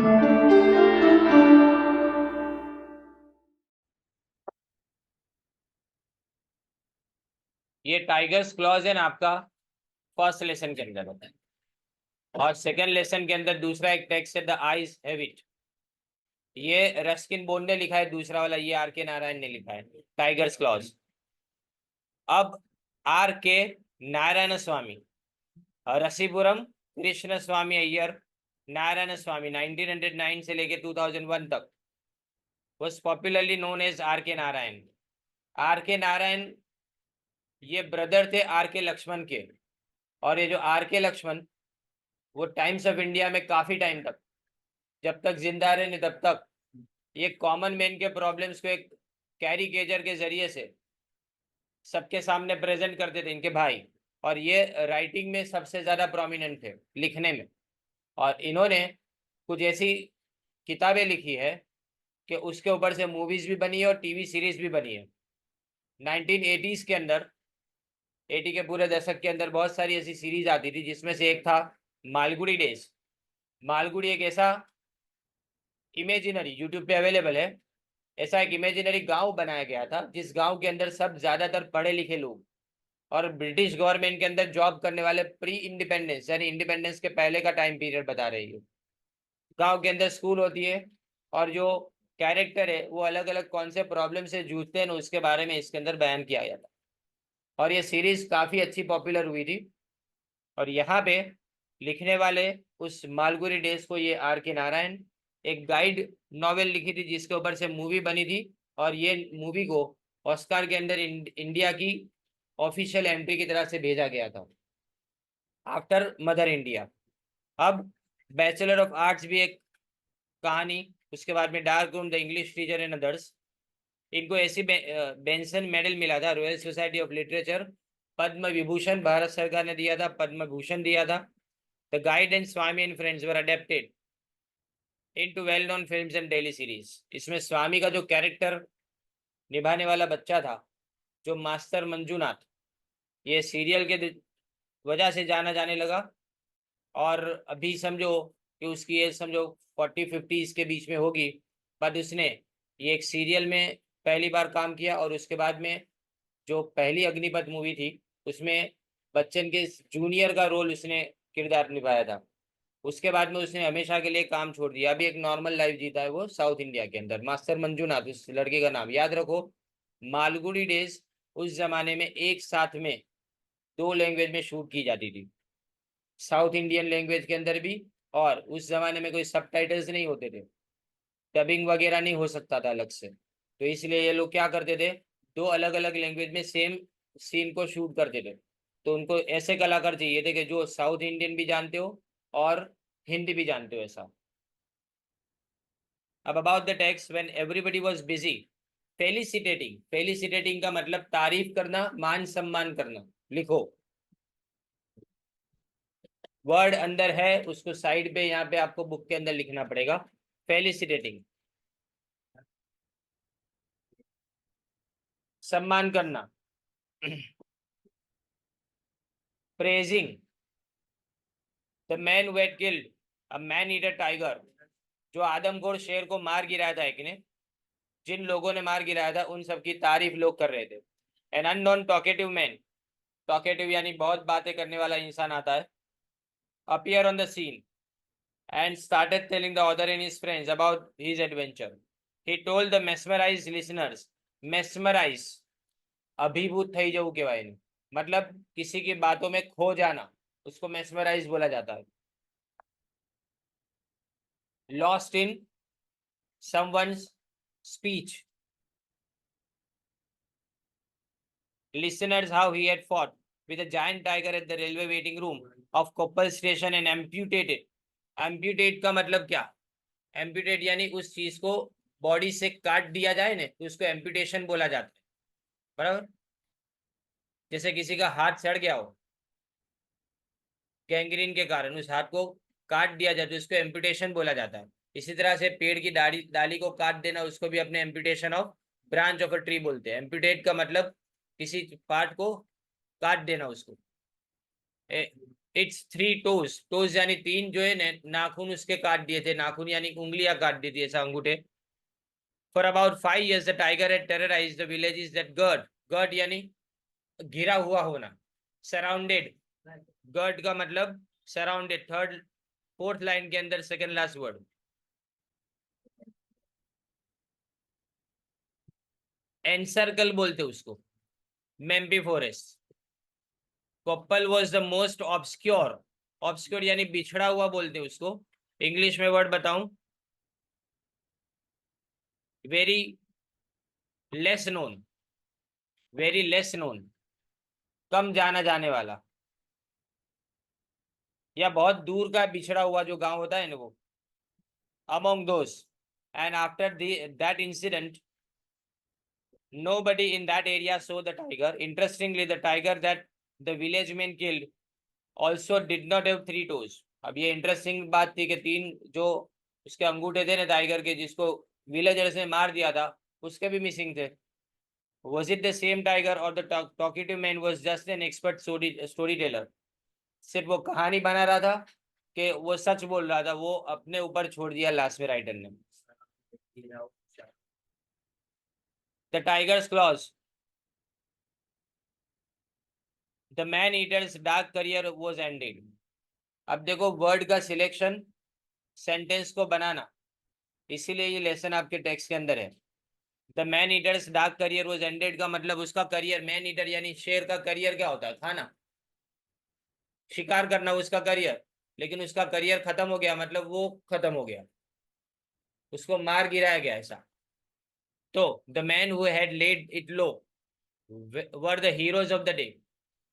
ये tigers clause है ना आपका फर्स्ट लेसन के अंदर होता है। और सेकंड लेसन के अंदर दूसरा एक टेक्स्ट है, द आईज हैव इट। ये रस्किन बोंड ने लिखा है, दूसरा वाला ये आर के नारायण ने लिखा है, टाइगर्स क्लॉज। अब आर के नारायण स्वामी, रसीपुरम कृष्ण स्वामी अय्यर नारायण स्वामी 1909 से लेके 2001 तक was popularly known as R K Narayan. Are K Narayan ये ब्रदर थे आर के लक्ष्मण के। और ये जो आर के लक्ष्मण, वो टाइम्स ऑफ इंडिया में काफी टाइम तक, जब तक जिंदा रहे तब तक, ये कॉमन मैन के प्रॉब्लम्स को एक कैरिकेचर के जरिए से सबके सामने प्रेजेंट करते थे, इनके भाई। और ये राइटिंग में सबसे ज्यादा प्रोमिनेंट थे, लिखने में। और इन्होंने कुछ ऐसी किताबें लिखी है कि उसके ऊपर से मूवीज भी बनी है और टीवी सीरीज भी बनी है। 1980s के अंदर, 80 के पूरे दशक के अंदर बहुत सारी ऐसी सीरीज आती थी, जिसमें से एक था मालगुडी डेज। मालगुडी एक ऐसा इमेजिनरी, यूट्यूब पे अवेलेबल है, ऐसा एक इमेजिनरी गांव बनाया गया था, जिस गांव के अंदर सब ज्यादातर पढ़े लिखे लोग और ब्रिटिश गवर्नमेंट के अंदर जॉब करने वाले, प्री इंडिपेंडेंस यानी इंडिपेंडेंस के पहले का टाइम पीरियड बता रही है। गांव के अंदर स्कूल होती है, और जो कैरेक्टर है वो अलग अलग कौन से प्रॉब्लम से जूझते हैं उसके बारे में इसके अंदर बयान किया गया था। और ये सीरीज काफी अच्छी पॉपुलर हुई थी। और यहाँ पे लिखने वाले उस मालगुडी डेज को ये आर के नारायण, एक गाइड नॉवेल लिखी थी जिसके ऊपर से मूवी बनी थी। और ये मूवी को ऑस्कार के अंदर इंडिया की ऑफिशियल एंट्री की तरह से भेजा गया था आफ्टर मदर इंडिया। अब बैचलर ऑफ आर्ट्स भी एक कहानी, उसके बाद में dark room, the English teacher and others. इनको ऐसी बेंसन मेडल मिला था, royal society of literature, Padma Vibhushan Bharat सरकार ने दिया था, पद्म भूषण दिया था। The guide and Swami and friends were adapted into well known films and daily series. इसमें स्वामी का जो कैरेक्टर निभाने वाला बच्चा था, जो मास्टर मंजूनाथ, ये सीरियल के वजह से जाना जाने लगा। और अभी समझो कि उसकी एज समझो 40-50 के बीच में होगी। बट उसने ये एक सीरियल में पहली बार काम किया, और उसके बाद में जो पहली अग्निपथ मूवी थी उसमें बच्चन के जूनियर का रोल उसने किरदार निभाया था। उसके बाद में उसने हमेशा के लिए काम छोड़ दिया, अभी एक नॉर्मल लाइफ जीता है वो साउथ इंडिया के अंदर। मास्टर मंजूनाथ उस लड़के का नाम, याद रखो। मालगुडी डेज उस जमाने में एक साथ में 2 लैंग्वेज में शूट की जाती थी, साउथ इंडियन लैंग्वेज के अंदर भी। और उस जमाने में कोई सबटाइटल्स नहीं होते थे, डबिंग वगैरह नहीं हो सकता था अलग से, तो इसलिए ये लोग क्या करते थे, 2 अलग अलग लैंग्वेज में सेम सीन को शूट करते थे। तो उनको ऐसे कलाकार चाहिए थे कि जो साउथ इंडियन भी जानते हो और हिंदी भी जानते हो, ऐसा। अब about the text, when everybody was busy felicitating. Felicitating का मतलब तारीफ करना, मान सम्मान करना। लिखो, वर्ड अंदर है, उसको साइड पे यहाँ पे आपको बुक के अंदर लिखना पड़ेगा। फेलिसिटेटिंग, सम्मान करना। Praising the man who had killed a man eater tiger. जो आदमखोर शेर को मार गिराया था एक ने, जिन लोगों ने मार गिराया था उन सब की तारीफ लोग कर रहे थे। An unknown talkative man, talkative यानी बहुत बातें करने वाला इंसान आता है, appear on the scene and started telling the author and his friends about his adventure. He told the mesmerized listeners, mesmerize अभिभूत થઈ જવું કહેવાય એને, मतलब किसी की बातों में खो जाना, उसको mesmerize बोला जाता है। lost in someone's speech, listeners how he had fought with a giant tiger at the railway waiting room of Koppal station and amputated। amputate का मतलब क्या, एम्प्यूटेट यानी उस चीज को बॉडी से काट दिया जाए ना, तो उसको एम्प्यूटेशन बोला जाता है, बराबर। जैसे किसी का हाथ सड़ गया हो गैंग्रीन के कारण, उस हाथ को काट दिया जाए तो उसको एम्प्यूटेशन बोला जाता है। इसी तरह से पेड़ की डाली को काट देना, उसको भी अपने amputation of branch of a tree बोलते हैं। एम्प्यूटेट का मतलब किसी पार्ट को काट देना उसको। इट्स 3 toes, टोज यानी 3 जो है नाखून उसके काट दिए थे, नाखून यानी उंगलियां काट दी थी ऐसा, अंगूठे। For about 5 years the tiger had terrorised the villages that girt, girt यानी घिरा हुआ होना, सराउंडेड, गर्ड का मतलब सराउंडेड, थर्ड फोर्थ लाइन के अंदर सेकंड लास्ट वर्ड। एनसर्कल बोलते उसको, Mempi forest. Koppal was the most obscure, obscure यानी बिछड़ा हुआ बोलते उसको, इंग्लिश में वर्ड बताऊं, very less known, very less known, कम जाना जाने वाला, या बहुत दूर का बिछड़ा हुआ जो गांव होता है ना वो, among those, and after that incident nobody in that area saw the tiger. Interestingly, the tiger that the village men killed also did not have 3 toes. अब ये इंटरेस्टिंग बात थी कि 3 जो उसके अंगूठे थे ना टाइगर के, जिसको विलेजर्स ने मार दिया था, उसके भी मिसिंग थे। Was it the same tiger or the talkative man was just an expert storyteller? सिर्फ वो कहानी बना रहा था कि वो सच बोल रहा था, वो अपने ऊपर छोड़ दिया लास्ट में राइटर ने। The tigers clause, the man eaters dark career was ended. अब देखो वर्ड का सिलेक्शन, सेंटेंस को बनाना, इसीलिए ये लेसन आपके टेक्स्ट के अंदर है। The man eaters dark career was ended का मतलब उसका करियर, मैन ईटर यानी शेर का करियर क्या होता है, खाना, शिकार करना उसका करियर, लेकिन उसका करियर खत्म हो गया, मतलब वो खत्म हो गया, उसको मार गिराया गया ऐसा। तो the man who had laid it low were the heroes of the day,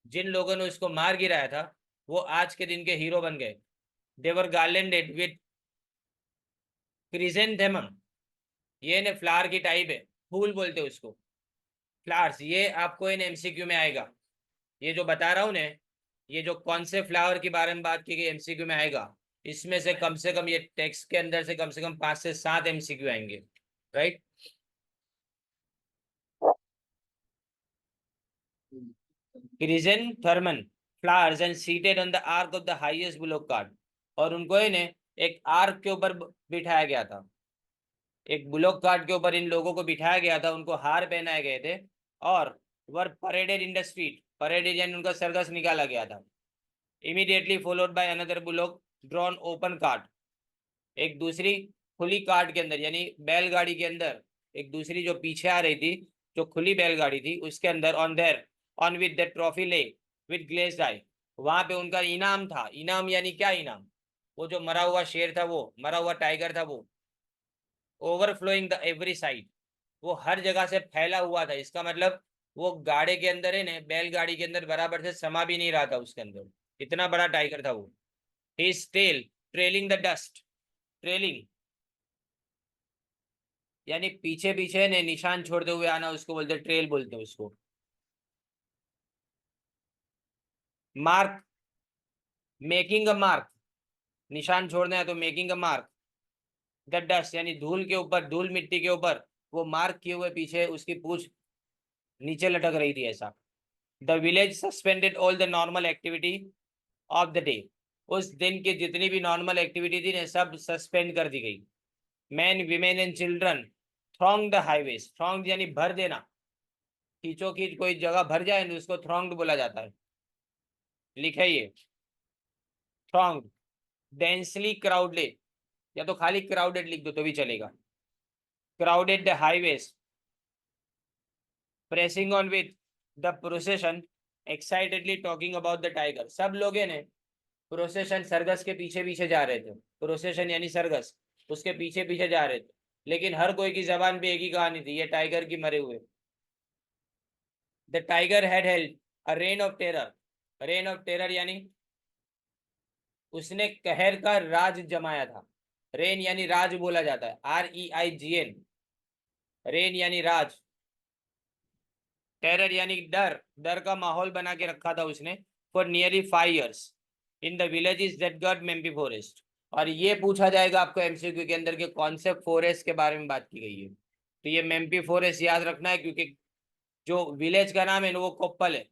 जिन लोगों ने उसको मार गिराया था वो आज के दिन के हीरो बन गए। दे वर गार्लैंडेड विद क्रिजेंथेमम, ये ने फ्लावर की टाइप है, फूल बोलते हैं उसको, फ्लावर्स। ये आपको इन एमसीक्यू में आएगा, ये जो बता रहा हूं ने, ये जो कौन से फ्लावर के बारे में बात की गई एमसीक्यू में आएगा, इसमें से कम ये टेक्स्ट के अंदर से कम 5 से 7 एमसीक्यू आएंगे, right. Chrysanthemum flowers and seated on the arc of the highest bullock cart, और उनको इन्हें एक आर्क के ऊपर बिठाया गया था, एक बुलोक कार्ट के ऊपर इन लोगों को बिठाया गया था, उनको हार पहनाए गए थे, और वर परेडेड इन द स्ट्रीट, परेडेड यानी उनका सर्कस निकाला गया था। Immediately followed by another bullock drawn open cart, एक दूसरी खुली कार्ट के अंदर यानी बैलगाड़ी के अंदर, एक दूसरी जो पीछे आ रही थी, जो खुली बैलगाड़ी थी उसके अंदर, on there on with the trophy lay with glazed eye, वहां पे उनका इनाम था। इनाम यानी क्या इनाम, वो जो मरा हुआ शेर था, वो मरा हुआ टाइगर था, वो ओवरफ्लोइंग द एवरी साइड, वो हर जगह से फैला हुआ था, इसका मतलब वो गाड़ी के अंदर है ना, बैलगाड़ी के अंदर बराबर से समा भी नहीं रहा था उसके अंदर, इतना बड़ा टाइगर था वो। His tail trailing the dust, trailing यानी पीछे पीछे ने निशान छोड़ते हुए आना, उसको बोलते ट्रेल बोलते उसको। मार्क, मेकिंग अ मार्क, निशान छोड़ना है तो making a mark. The dust यानी धूल के ऊपर, धूल मिट्टी के ऊपर वो मार्क किए हुए पीछे उसकी पूंछ नीचे लटक रही थी ऐसा। The village suspended all the normal activity of the day, उस दिन की जितनी भी नॉर्मल एक्टिविटी थी ना सब सस्पेंड कर दी गई। Man women and children throng the highways, throng यानी भर देना, खींचो खींच कोई जगह भर जाए ना उसको थ्रॉन्ग बोला जाता है, लिखे ये थ्रॉन्ग। डेंसली क्राउडेड, या तो खाली क्राउडेड लिख दो तो भी चलेगा, crowded the highways, pressing on with the procession excitedly talking about the tiger, सब लोग ने प्रोसेशन सरगस के पीछे पीछे जा रहे थे, प्रोसेशन यानी सरगस, उसके पीछे पीछे जा रहे थे, लेकिन हर कोई की जबान पे एक ही कहानी थी, ये टाइगर की मरे हुए। The tiger had held a rain of terror, rain of terror यानी उसने कहर का राज जमाया था, रेन यानी राज बोला जाता है, REIGN, रेन यानी राज, टेरर यानी डर, डर का माहौल बना के रखा था उसने, for nearly 5 years in the villages that got Mempi forest. और ये पूछा जाएगा आपको एमसीक्यू के अंदर के कौन से फॉरेस्ट के बारे में बात की गई है, तो ये मेम्पी फॉरेस्ट याद रखना है, क्योंकि जो विलेज का नाम है ना वो कोप्पल है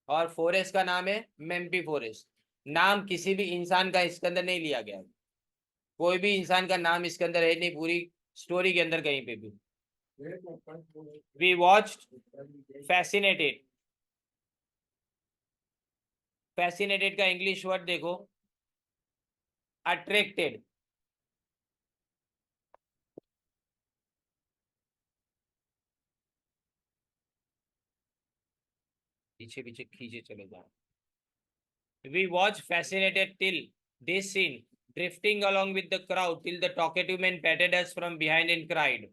और फॉरेस्ट का नाम है मेम्पी फॉरेस्ट। नाम किसी भी इंसान का इसके अंदर नहीं लिया गया, कोई भी इंसान का नाम इसके अंदर है नहीं, पूरी स्टोरी के अंदर कहीं पे भी। वी वॉच्ड फैसिनेटेड, फैसिनेटेड का इंग्लिश वर्ड देखो, अट्रैक्टेड। पीछे पीछे खींचे चले जाओ। We watched fascinated till this scene, drifting along with the crowd till the talkative man patted us from behind and cried.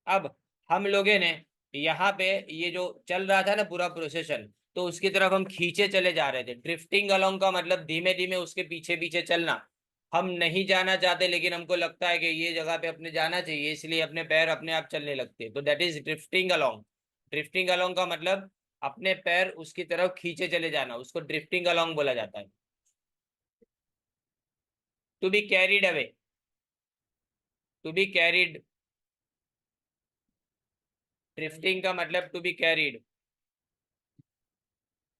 अब हम लोगों ने यहाँ पे ये जो चल रहा था ना पूरा प्रोसेशन, तो उसकी तरफ हम खींचे चले जा रहे थे। ड्रिफ्टिंग अलोंग का मतलब धीमे धीमे उसके पीछे पीछे चलना। हम नहीं जाना चाहते लेकिन हमको लगता है कि ये जगह पे अपने जाना चाहिए, इसलिए अपने पैर अपने आप चलने लगते हैं, तो that is drifting along. Drifting along का मतलब अपने पैर उसकी तरफ खींचे चले जाना, उसको ड्रिफ्टिंग अलोंग बोला जाता है। To be carried away, to be carried, drifting का मतलब to be carried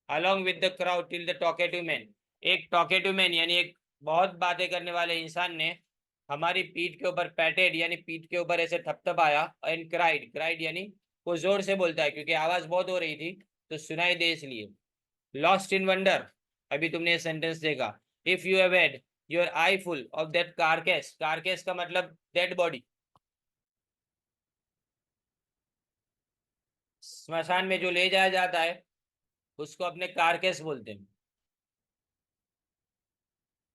along with the crowd till the talkative man। एक talkative man यानी एक बहुत बातें करने वाले इंसान ने हमारी पीठ के ऊपर पैटेड यानी पीठ के ऊपर ऐसे थपथपाया, एंड क्राइड, क्राइड यानी वो जोर से बोलता है क्योंकि आवाज बहुत हो रही थी तो सुनाई दे इसलिए। लॉस्ट इन वंडर, अभी तुमने ये सेंटेंस देखा। If you have had your eye full of that carcass, carcass का मतलब डेड बॉडी, स्मशान में जो ले जाया जाता है उसको अपने कारकेस बोलते हैं।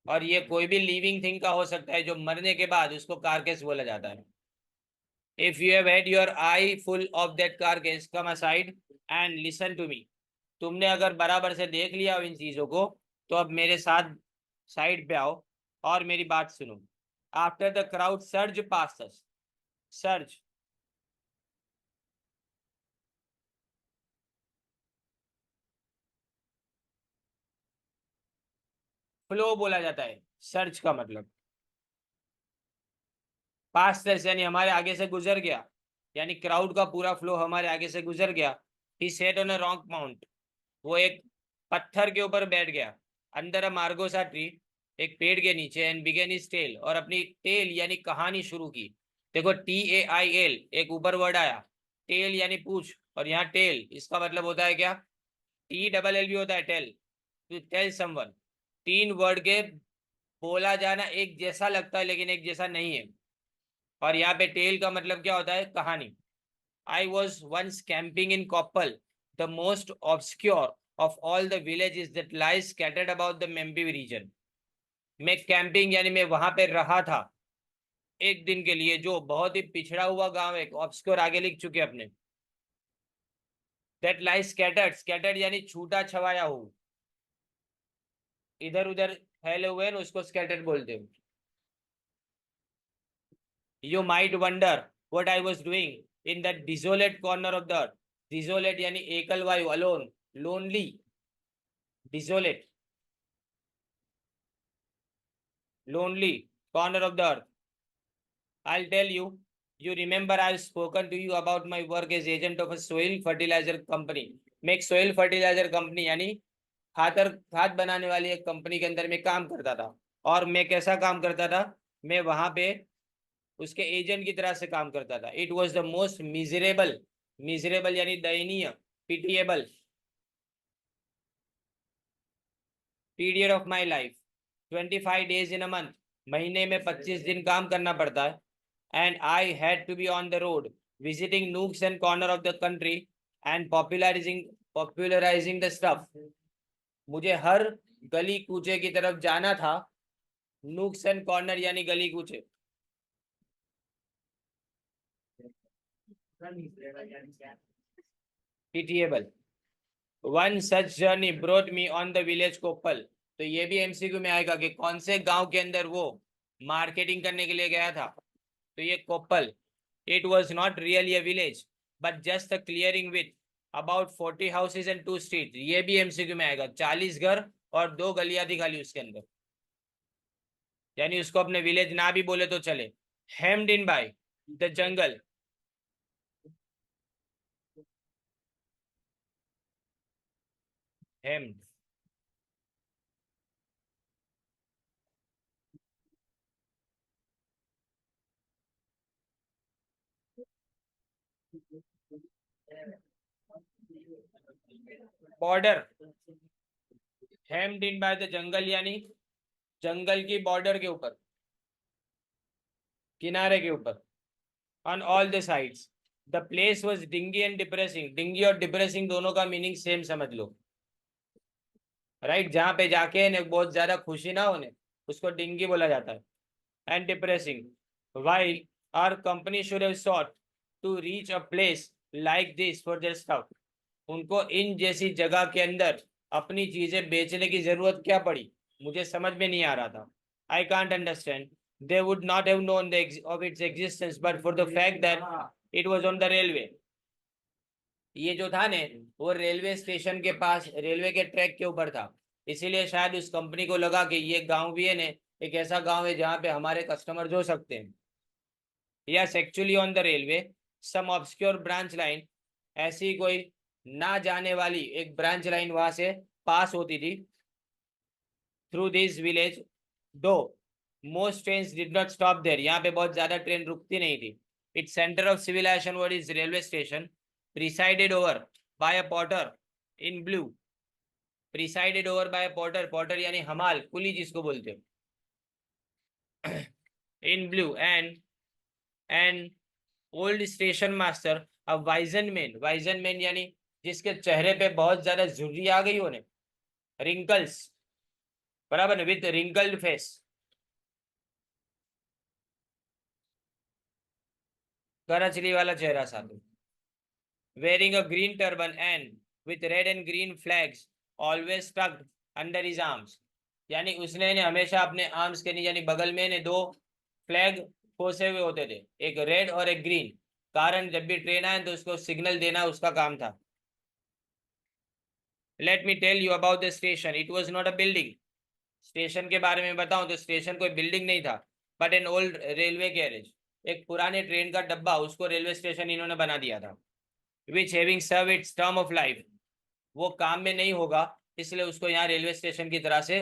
और ये कोई भी लिविंग थिंग का हो सकता है जो मरने के बाद उसको कारकेस बोला जाता है। If you have had your eye full of that carcass come aside and listen to me. तुमने अगर बराबर से देख लिया इन चीजों को तो अब मेरे साथ साइड पे आओ और मेरी बात सुनो। After the crowd surge past us, surge flow बोला जाता है, सर्च का मतलब पास्ट यानी हमारे आगे से गुजर गया, यानी क्राउड का पूरा फ्लो हमारे आगे से गुजर गया। He sat on a rock mount, वो एक पत्थर के ऊपर बैठ गया, अंदर अ मार्गोसा ट्री, एक पेड़ के नीचे, एंड बिगेन हिज टेल, और अपनी टेल यानी कहानी शुरू की। देखो TAIL एक ऊपर वर्ड आया, टेल यानी पूछ, और यहाँ टेल इसका मतलब होता है क्या, TLL भी होता है टेल, टू टेल समवन। तीन वर्ड के बोला जाना एक जैसा लगता है लेकिन एक जैसा नहीं है। और यहाँ पे टेल का मतलब क्या होता है, कहानी। I was once camping in Koppal, the most obscure of all the villages that lies scattered about the Membi region। मैं कैंपिंग यानी मैं वहां पे रहा था एक दिन के लिए, जो बहुत ही पिछड़ा हुआ गांव है, ऑब्सक्योर आगे लिख चुके अपने। दैट लाइज स्कैटर्ड, स्कैटर्ड यानी छूटा छवाया हो, इधर उधर फैले हुए ना, उसको स्कैटर्ड बोलते हैं। You might wonder what I was doing in that desolate corner of the earth। Desolate यानी एकल वायु, alone, lonely, desolate, lonely corner of the earth। I'll tell you, you remember I've spoken to you about my work as agent of a soil fertilizer company। मैं एक soil fertilizer company यानी खाद बनाने वाली एक कंपनी के अंदर मैं काम करता था। और मैं कैसा काम करता था, मैं वहां पे उसके एजेंट की तरह से काम करता था। It was the most miserable, miserable यानी दयनीय, pitiable period of my life. 25 days in a month, महीने में 25 दिन काम करना पड़ता है। And I had to be on the road visiting nooks and corner of the country and popularising the stuff. मुझे हर गली कूचे की तरफ जाना था। नूक्स एंड कॉर्नर यानी गली कूचे। Pitiable. One such journey brought me on the village Koppal. तो ये भी MCQ में आएगा कि कौन से गांव के अंदर वो मार्केटिंग करने के लिए गया था, तो ये Koppal. It was not really a village but just a clearing with about 40 houses and 2 street. ये भी MCQ में आएगा, 40 घर और 2 गलियां थी खाली उसके अंदर, यानी उसको अपने विलेज ना भी बोले तो चले। Hemmed in by the jungle, hemmed border hemmed in by the jungle, यानी जंगल की बॉर्डर के ऊपर, किनारे के ऊपर, on all the sides. The place was dingy and depressing. Dingy और डिप्रेसिंग दोनों का मीनिंग सेम समझ लो, राइट। जहां पे जाके ने बहुत ज्यादा खुशी ना होने, उसको डिंगी बोला जाता है। And depressing, while our company should have sought to reach a place like this for their stuff. उनको इन जैसी जगह के अंदर अपनी चीजें बेचने की जरूरत क्या पड़ी, मुझे समझ में नहीं आ रहा था। I can't understand. They would not have known of its existence but for the fact that it was on the railway. ये जो था ने, वो रेलवे स्टेशन के पास, रेलवे के ट्रैक के ऊपर था, इसीलिए शायद उस कंपनी को लगा कि ये गांव भी है ने, एक ऐसा गांव है जहाँ पे हमारे कस्टमर जो सकते हैं। Yes, actually on the railway some obscure branch line, ऐसी कोई ना जाने वाली एक ब्रांच लाइन वहां से पास होती थी through this village. Though most train did not stop there, यहाँ पे बहुत ज्यादा ट्रेन रुकती नहीं थी। Its centre of civilisation word is railway station, presided over by a porter in blue. Presided over by porter, porter यानी हमाल, कुली जिसको बोलते हो, in blue. And old station master, अब वाइजन मैन, वाइजन मैन यानी जिसके चेहरे पे बहुत ज्यादा झुर्री आ गई हो ने, रिंकल्स, बराबर, विथ रिंकल्ड फेस, करचली वाला चेहरा साथ, wearing a green turban and with red and green flags always tucked under his arms। यानी उसने ने हमेशा अपने आर्म्स के नीचे यानी बगल में ने दो फ्लैग खोसे हुए होते थे, एक रेड और एक ग्रीन। कारण जब भी ट्रेन आए तो उसको सिग्नल देना उसका काम था। Let me tell you about the station, it was not a building. Station के बारे में बताऊं तो स्टेशन कोई बिल्डिंग नहीं था, but an old railway garage, एक पुराने ट्रेन का डब्बा, उसको रेलवे स्टेशन इन्होंने बना दिया था। Which having serve its term of life, वो काम में नहीं होगा इसलिए उसको यहाँ रेलवे स्टेशन की तरह से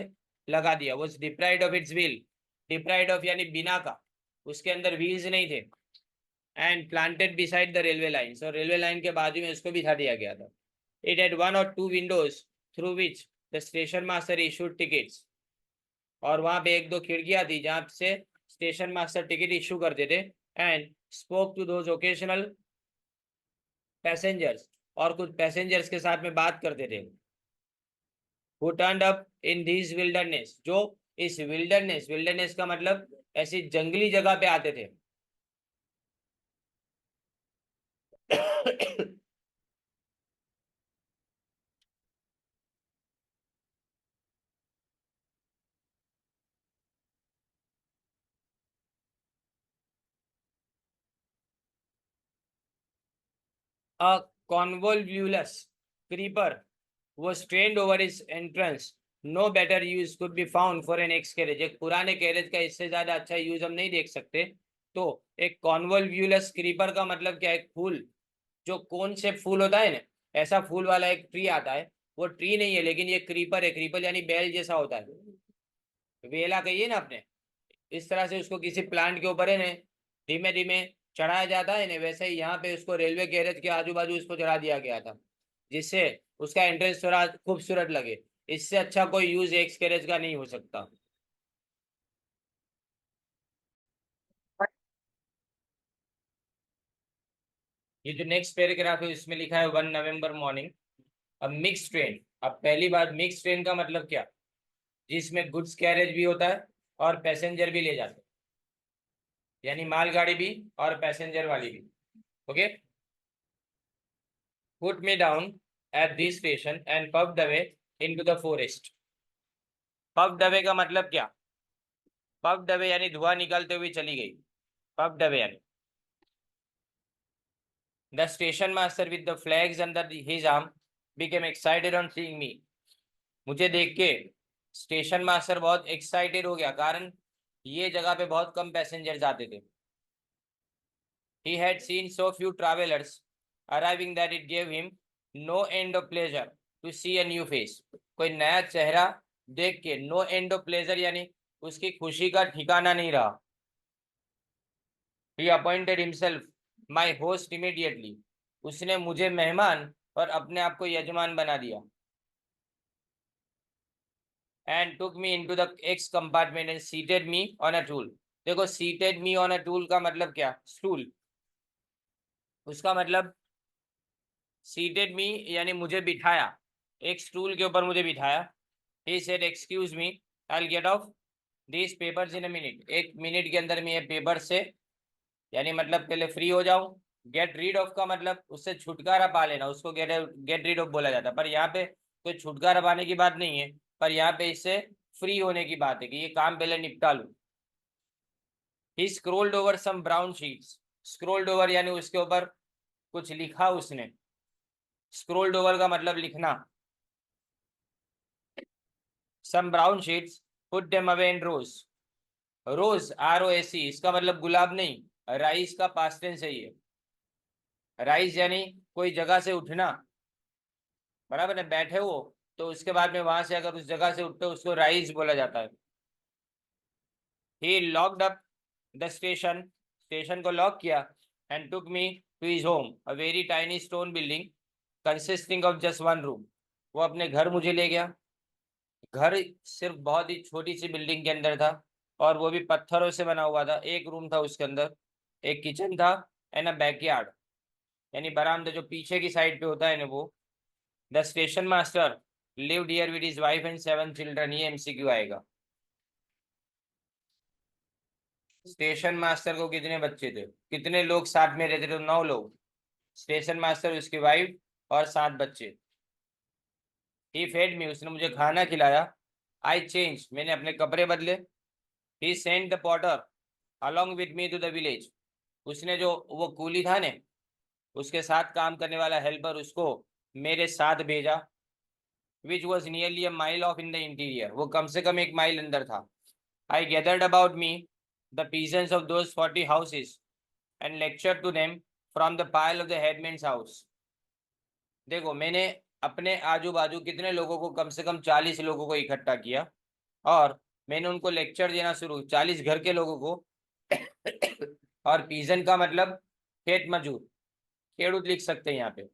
लगा दिया। वो deprived of its wheel, deprived of यानी बिना का, उसके अंदर व्हील्स नहीं थे। And planted beside the railway line, और रेलवे लाइन के बाजू में उसको बिठा दिया गया था। It had one or two windows through which the station master issued tickets, और वहां पे एक दो खिड़कियां थी जहां से स्टेशन मास्टर टिकट इशू करते थे। And spoke to those occasional passengers, और कुछ पैसेंजर्स के साथ में बात करते थे। who turned up in these wilderness, जो इस विल्डरनेस, विल्डरनेस का मतलब ऐसी जंगली जगह पे आते थे। A convolvulus creeper was trained over its entrance. No better use could be found for an ex carriage। एक पुराने कैरेज का इससे ज्यादा अच्छा यूज हम नहीं देख सकते। तो एक कॉन्वोल्व्यूलस क्रीपर का मतलब क्या है, एक फूल, जो कौन से फूल होता है ना, ऐसा फूल वाला एक ट्री आता है। वो ट्री नहीं है लेकिन ये क्रीपर है, क्रीपर यानी बैल जैसा होता है, वेला कहिए ना आपने, इस तरह से उसको किसी प्लांट के ऊपर है ना धीमे धीमे चढ़ाया जाता है ना, वैसे ही यहाँ पे उसको रेलवे गैरेज के आजू बाजू उसको चढ़ा दिया गया था, जिससे उसका एंट्रेंस थोड़ा खूबसूरत लगे। इससे अच्छा कोई यूज एक्स गैरेज का नहीं हो सकता। ये जो नेक्स्ट पैराग्राफ है इसमें लिखा है 1 नवंबर मॉर्निंग। अब मिक्स ट्रेन, अब पहली बात मिक्स ट्रेन का मतलब क्या, जिसमें गुड्स कैरेज भी होता है और पैसेंजर भी ले जाते हैं, यानी मालगाड़ी भी और पैसेंजर वाली भी। Okay, put me down at this station and puffed away into the forest. Puffed away का मतलब क्या, पफ्ड अवे यानी धुआं निकलते हुए चली गई, पफ्ड अवे यानी। The station master with the flags under his arm became excited on seeing मी। मुझे देख के स्टेशन मास्टर बहुत एक्साइटेड हो गया, कारण ये जगह पे बहुत कम पैसेंजर्स आते थे। He had seen so few travelers arriving that it gave him no end of pleasure to see a new face। कोई नया चेहरा देख के नो एंड ऑफ प्लेजर यानी उसकी खुशी का ठिकाना नहीं रहा। He appointed himself my host immediately, उसने मुझे मेहमान और अपने आप को यजमान बना दिया। And took me into the ex compartment and seated me on a stool. देखो seated me on a stool का मतलब क्या, स्टूल, उसका मतलब सीटेड मी यानी मुझे बिठाया, एक स्टूल के ऊपर मुझे बिठाया। He said excuse me, I will get of this papers in a minute, एक मिनट के अंदर मैं ये पेपर से, यानी मतलब पहले फ्री हो जाऊं। गेट रीड ऑफ का मतलब उससे छुटकारा पा लेना, उसको गेट गेट रीड ऑफ बोला जाता है, पर यहाँ पे कोई छुटकारा पाने की बात नहीं है, पर यहाँ पे इससे फ्री होने की बात है कि ये काम पहले निपटा लूं। He scrawled over some brown sheets, scrawled over यानी उसके ऊपर कुछ लिखा उसने, स्क्रोल्ड ओवर का मतलब लिखना। Some brown sheets, put them away in rows, rows ROSE, इसका मतलब गुलाब नहीं, राइस का पास्ट टेंस है ये। राइस यानी कोई जगह से उठना, बराबर है, बैठे हो तो उसके बाद में वहां से अगर उस जगह से उठते हो उसको राइज बोला जाता है। He locked up the station, station को लॉक किया। And took me to his home, a very tiny stone building consisting of just one room, वो अपने घर मुझे ले गया। घर सिर्फ बहुत ही छोटी सी बिल्डिंग के अंदर था, और वो भी पत्थरों से बना हुआ था। एक रूम था उसके अंदर, एक किचन था, एंड अ बैकयार्ड, यानी बरामदा जो पीछे की साइड पे होता है ना वो। The station master lived here with his wife and 7 children, ये MCQ आएगा। स्टेशन मास्टर को कितने बच्चे थे, कितने लोग साथ में रहते थे, तो 9 लोग, स्टेशन मास्टर, उसकी वाइफ और 7 बच्चे। ही फेड मी, उसने मुझे खाना खिलाया। आई चेंज, मैंने अपने कपड़े बदले। He sent the potter along with me to the village, उसने जो वो कूली था ने, उसके साथ काम करने वाला हेल्पर, उसको मेरे साथ भेजा। Which was nearly a mile of in the interior, वो कम से कम 1 माइल अंदर था। I gathered about me the peasants of those 40 houses and lectured to them from the pile of the headman's house। देखो मैंने अपने आजू बाजू कितने लोगों को, कम से कम 40 लोगों को इकट्ठा किया, और मैंने उनको लेक्चर देना शुरू, 40 घर के लोगों को। और पीजन का मतलब खेत मजूर, खेड़ूत लिख सकते हैं यहाँ पे।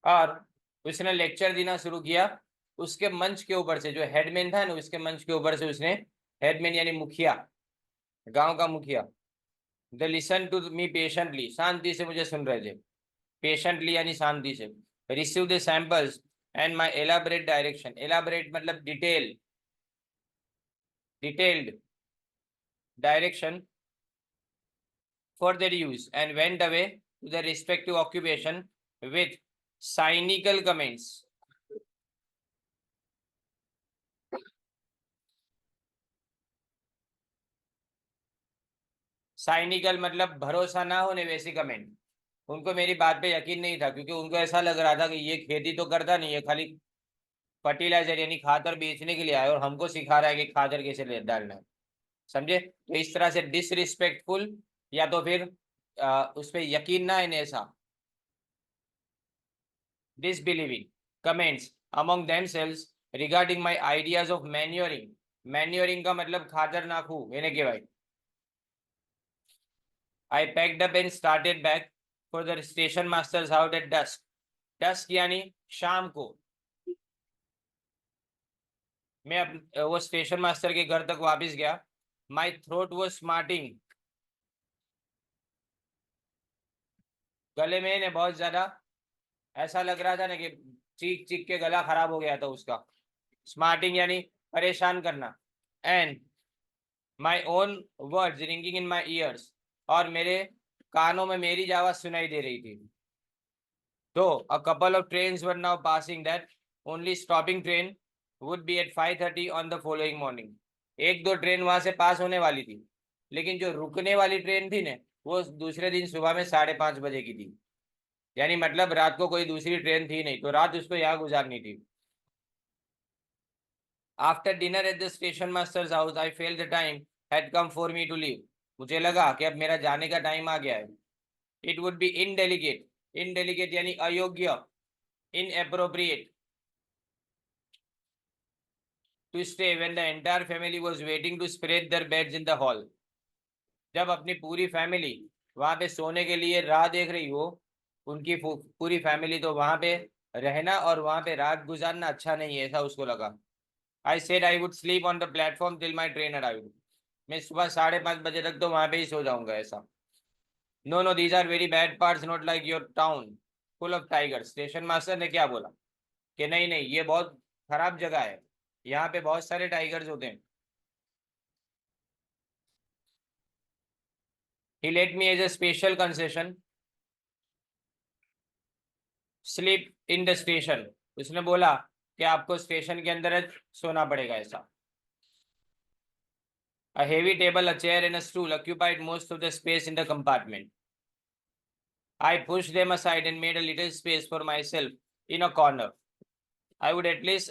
और उसने लेक्चर देना शुरू किया, उसके मंच के ऊपर से, जो हेडमैन था ना उसके मंच के ऊपर से उसने, हेडमैन यानी मुखिया, गांव का मुखिया। They listen to me patiently, शांति से मुझे सुन रहे थे, पेशेंटली यानी शांति से। Receive the samples and my elaborate direction, elaborate मतलब detail, detailed direction for their use and went away to their respective occupation with cynical comments। Cynical मतलब भरोसा ना होने वैसी कमेंट, उनको मेरी बात पे यकीन नहीं था, क्योंकि उनको ऐसा लग रहा था कि ये खेती तो करता नहीं है, खाली फर्टिलाइजर यानी खादर बेचने के लिए आया, और हमको सिखा रहा है कि खादर कैसे डालना है। समझे, तो इस तरह से डिसरिस्पेक्टफुल, या तो फिर उस पर यकीन ना आने ऐसा। disbelieving comments among themselves regarding my ideas of manuring, manuring का मतलब खादर नाखू यानी कि भाई। I packed up and started back for the station master's house at dusk, dusk यानी शाम को। मैं वो स्टेशन मास्टर के घर तक वापस गया। माई थ्रोट वॉज स्मार्टिंग, गले में ने बहुत ज्यादा ऐसा लग रहा था ना कि चीख चीख के गला खराब हो गया था उसका। स्मार्टिंग यानी परेशान करना। And my own words ringing in my years, और मेरे कानों में मेरी आवाज सुनाई दे रही थी। तो a couple of trains were now passing that only stopping train would be at 5:30 on the following morning। एक दो ट्रेन वहां से पास होने वाली थी, लेकिन जो रुकने वाली ट्रेन थी ना वो दूसरे दिन सुबह में 5:30 बजे की थी, यानी मतलब रात को कोई दूसरी ट्रेन थी नहीं, तो रात उसको यहाँ गुजारनी थी। After dinner at the station masters house I fail the time had come for me to leave। मुझे लगा कि अब मेरा जाने का टाइम आ गया है। It would be indelicate, indelicate यानी अयोग्य, inappropriate to stay when the entire family was waiting to spread their beds in the hall. जब अपनी पूरी फैमिली वहां पे सोने के लिए राह देख रही हो, उनकी पूरी फैमिली, तो वहां पे रहना और वहां पे रात गुजारना अच्छा नहीं है, ऐसा उसको लगा। I said I would sleep on the platform till my train arrived. मैं सुबह 5:30 बजे तक तो वहां पे ही सो जाऊंगा, ऐसा। No no, these are very bad parts, not like your town full of tigers. Station master ने क्या बोला कि नहीं नहीं, ये बहुत खराब जगह है, यहाँ पे बहुत सारे टाइगर्स होते हैं। He let me as a special concession sleep in the station. उसने बोला कि आपको स्टेशन के अंदर सोना पड़ेगा, ऐसा। A heavy table, a chair, and a stool occupied most of the space in the compartment. I pushed them aside and made a little space for myself in a corner. I would at least,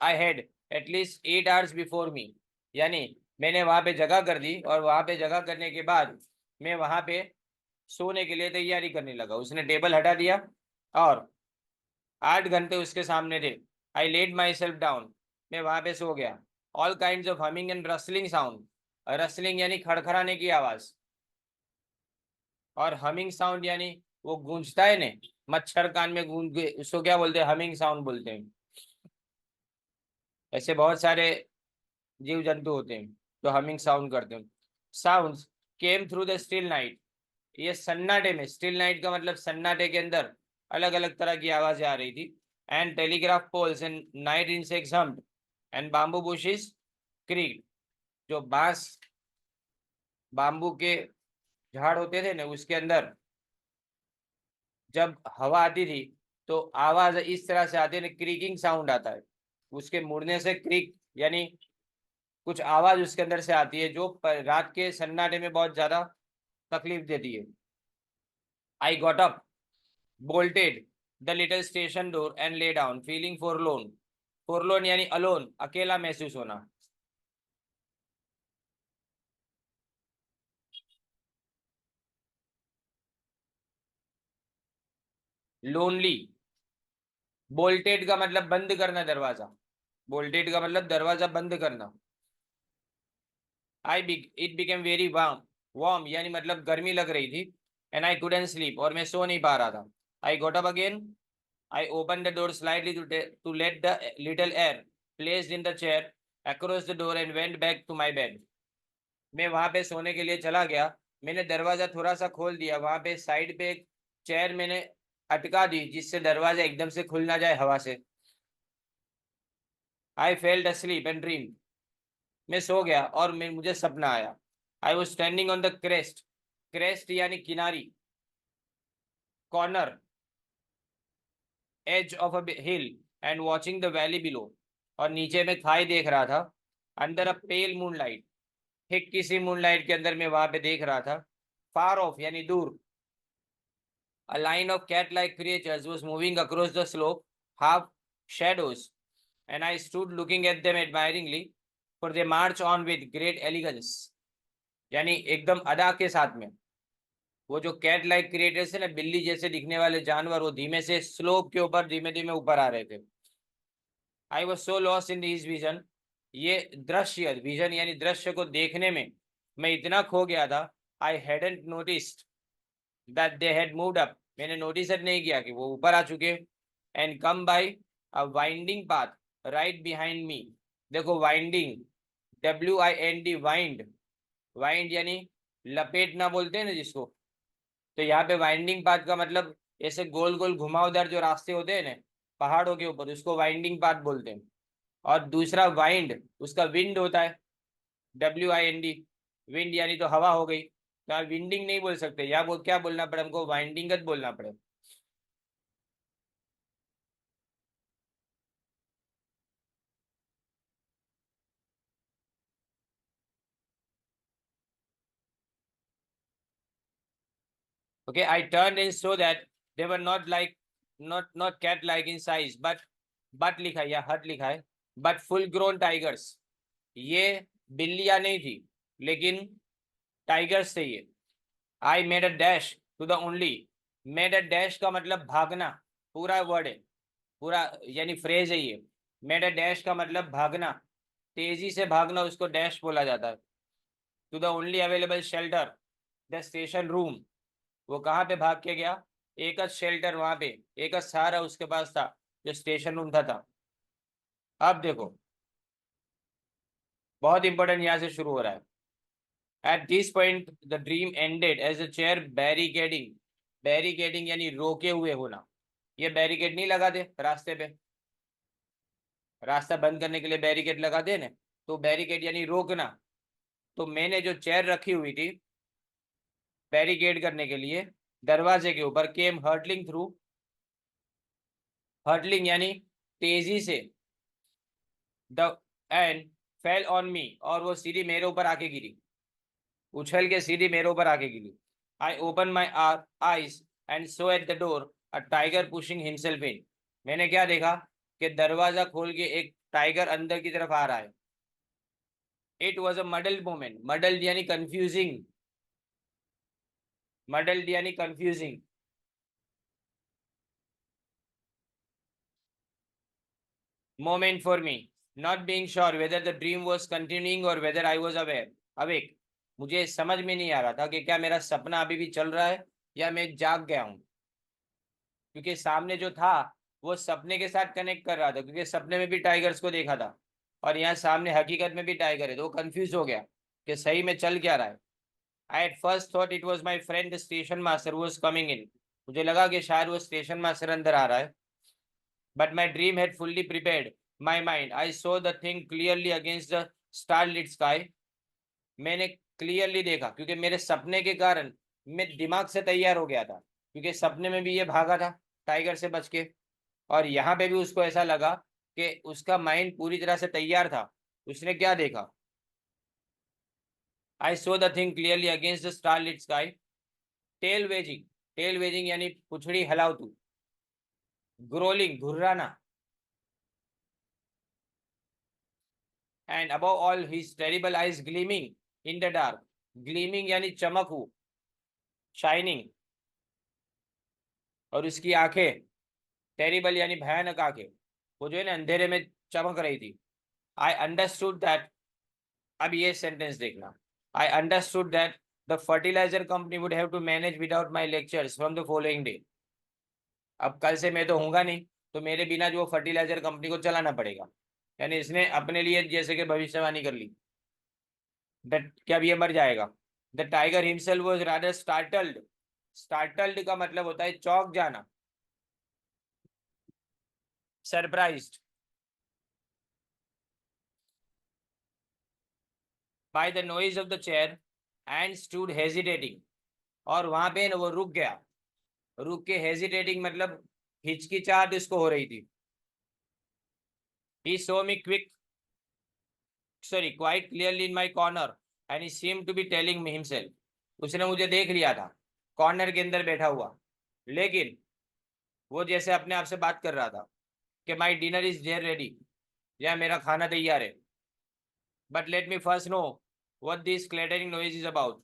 I had at least 8 hours before me. यानी मैंने वहां पे जगह कर दी, और वहां पे जगह करने के बाद मैं वहां पे सोने के लिए तैयारी करने लगा। उसने टेबल हटा दिया और 8 घंटे उसके सामने थे। आई लेड माई सेल्फ डाउन, मैं वहां पे सो गया। All kind of humming and rustling sound, rustling यानी खड़खड़ाने की आवाज, और हमिंग साउंड यानी वो गूंजता है ने, मच्छर कान में गूंज, उसको क्या बोलते हैं, हमिंग साउंड बोलते हैं। ऐसे बहुत सारे जीव जंतु होते हैं जो हमिंग साउंड करते हैं। Sounds came through the still night, ये सन्नाटे में, स्टिल नाइट का मतलब सन्नाटे के अंदर अलग अलग तरह की आवाजें आ रही थी। And telegraph poles and night insects hummed and bamboo bushes creaked. जो बांस, बाम्बू के झाड़ होते थे ना, उसके अंदर जब हवा आती थी तो आवाज इस तरह से आती है, क्रीकिंग साउंड आता है। उसके मुड़ने से क्रीक यानी कुछ आवाज उसके अंदर से आती है, जो रात के सन्नाटे में बहुत ज्यादा तकलीफ देती है। आई got up, bolted the little station door and lay down feeling forlorn। forlorn यानी अलोन, अकेला महसूस होना। लोनली, बोल्टेड का मतलब बंद करना दरवाजा, बोल्टेड का मतलब दरवाजा बंद करना। I it became very warm, warm यानी मतलब गर्मी लग रही थी। एंड आई कुडंट स्लीप, और मैं सो नहीं पा रहा था। I got up again, I open the door slightly to let the little air placed in the chair across the door and went back to my bed. मैं वहां पे सोने के लिए चला गया। मैंने दरवाजा थोड़ा सा खोल दिया, वहां पे साइड पे एक चेयर मैंने अटका दी, जिससे दरवाजा एकदम से खुल ना जाए हवा से। I felt asleep and dream, मैं सो गया और मुझे सपना आया। I was standing on the crest, crest यानी किनारी, corner, edge of a hill and watching the valley below, और नीचे में खाई देख रहा था। Under a pale moon light, ठीक किसी मून लाइट के अंदर मैं वहां पे देख रहा था। फार ऑफ यानी दूर, a line of cat-like creatures was moving across the slope, half shadows, and I stood looking at them admiringly, for they march on with great elegance। यानी एकदम अदा के साथ में वो जो कैट लाइक क्रिएटर्स है ना, बिल्ली जैसे दिखने वाले जानवर, वो धीमे से स्लोप के ऊपर धीमे धीमे ऊपर आ रहे थे। I was so lost in this vision, ये दृश्य, विजन यानी दृश्य को देखने में मैं इतना खो गया था। I hadn't noticed that they had moved up, मैंने नोटिस नहीं किया कि वो ऊपर आ चुके। And come by a winding path right behind me. देखो वाइंडिंग, WIND, वाइंड, वाइंड यानी लपेटना बोलते हैं ना जिसको। तो यहाँ पे वाइंडिंग पाथ का मतलब ऐसे गोल गोल घुमावदार जो रास्ते होते हैं ना पहाड़ों के ऊपर, उसको वाइंडिंग पाथ बोलते हैं। और दूसरा वाइंड, उसका विंड होता है, WIND, विंड यानी तो हवा हो गई। तो आप विंडिंग नहीं बोल सकते, या वो क्या बोलना पड़े हमको, वाइंडिंगत बोलना पड़े। Okay, I turned and saw that they were not like, not cat like in size, but लिखा है या हट लिखा है, but full grown tigers। ये बिल्लियां नहीं थी, लेकिन टाइगर्स थे ये। I made a dash to the only, made a dash का मतलब भागना, पूरा वर्ड है, पूरा यानी फ्रेज है ये। मेड अ डैश का मतलब भागना, तेजी से भागना, उसको डैश बोला जाता है। To the only available shelter, the station room, वो कहाँ पे भाग के गया? एक शेल्टर, वहां पे एक सहारा उसके पास था, जो स्टेशन रूम था। अब देखो, बहुत इंपॉर्टेंट यहाँ से शुरू हो रहा है। At this point the dream ended as a chair barricading, barricading यानी रोके हुए होना। ये बैरिकेड नहीं लगाते रास्ते पे, रास्ता बंद करने के लिए बैरिकेड लगाते ना, तो बैरिकेड यानी रोकना। तो मैंने जो चेयर रखी हुई थी बैरिकेड करने के लिए दरवाजे के ऊपर, केम हर्टलिंग थ्रू, हर्टलिंग यानी तेजी से, the end fell on me, और वो सीढ़ी मेरे ऊपर आके गिरी, उछल के सीढ़ी मेरे ऊपर आके गिरी। I open my eyes and saw at the door a tiger pushing himself in, मैंने क्या देखा कि दरवाजा खोल के एक टाइगर अंदर की तरफ आ रहा है। It was a muddled moment, muddled यानी कंफ्यूजिंग, मडल्ड यानी confusing. Moment for me, not being sure whether the dream was continuing और whether I was aware, awake, मुझे समझ में नहीं आ रहा था कि क्या मेरा सपना अभी भी चल रहा है या मैं जाग गया हूँ। क्योंकि सामने जो था वो सपने के साथ कनेक्ट कर रहा था, क्योंकि सपने में भी टाइगर्स को देखा था और यहाँ सामने हकीकत में भी टाइगर है, तो वो कंफ्यूज हो गया कि सही में चल क्या रहा है। I at first thought it was my friend the station master who was coming in, मुझे लगा कि शायद वो स्टेशन मास्टर अंदर आ रहा है। But my dream had fully prepared my mind, I saw the thing clearly against the star lit sky, मैंने क्लियरली देखा, क्योंकि मेरे सपने के कारण मैं दिमाग से तैयार हो गया था, क्योंकि सपने में भी ये भागा था टाइगर से बच के, और यहाँ पे भी उसको ऐसा लगा कि उसका माइंड पूरी तरह से तैयार था। उसने क्या देखा? I saw the thing clearly against the star lit sky, tail wagging, tail wagging यानी पुछड़ी हिलाओ तू, ग्रोलिंग घुर्राना, and above all his terrible eyes gleaming in the dark, gleaming यानी चमक, शाइनिंग, और उसकी आंखें टेरिबल यानी भयानक आंखें, वो जो है ना अंधेरे में चमक रही थी। आई अंडरस्टूड दैट, अब ये सेंटेंस देखना, I understood that the fertiliser company would have to manage without my lectures from the following day, अब कल से मैं तो होऊंगा नहीं, तो मेरे बिना जो फर्टिलाइजर कंपनी को चलाना पड़ेगा। यानी इसने अपने लिए जैसे कि भविष्यवाणी कर ली, दैट क्या अब ये मर जाएगा। The tiger himself was rather startled, startled का मतलब होता है चौंक जाना, surprised, by the noise of the chair and stood hesitating, और वहां पे ना वो रुक गया, रुक के हेजिटेटिंग मतलब हिचकिचाहट इसको हो रही थी। He saw me quick, sorry quite clearly in my corner and he seem to be telling me himself, उसने मुझे देख लिया था कॉर्नर के अंदर बैठा हुआ, लेकिन वो जैसे अपने आप से बात कर रहा था कि my dinner is there ready, या मेरा खाना तैयार है, but let me first know what this clattering noise is about,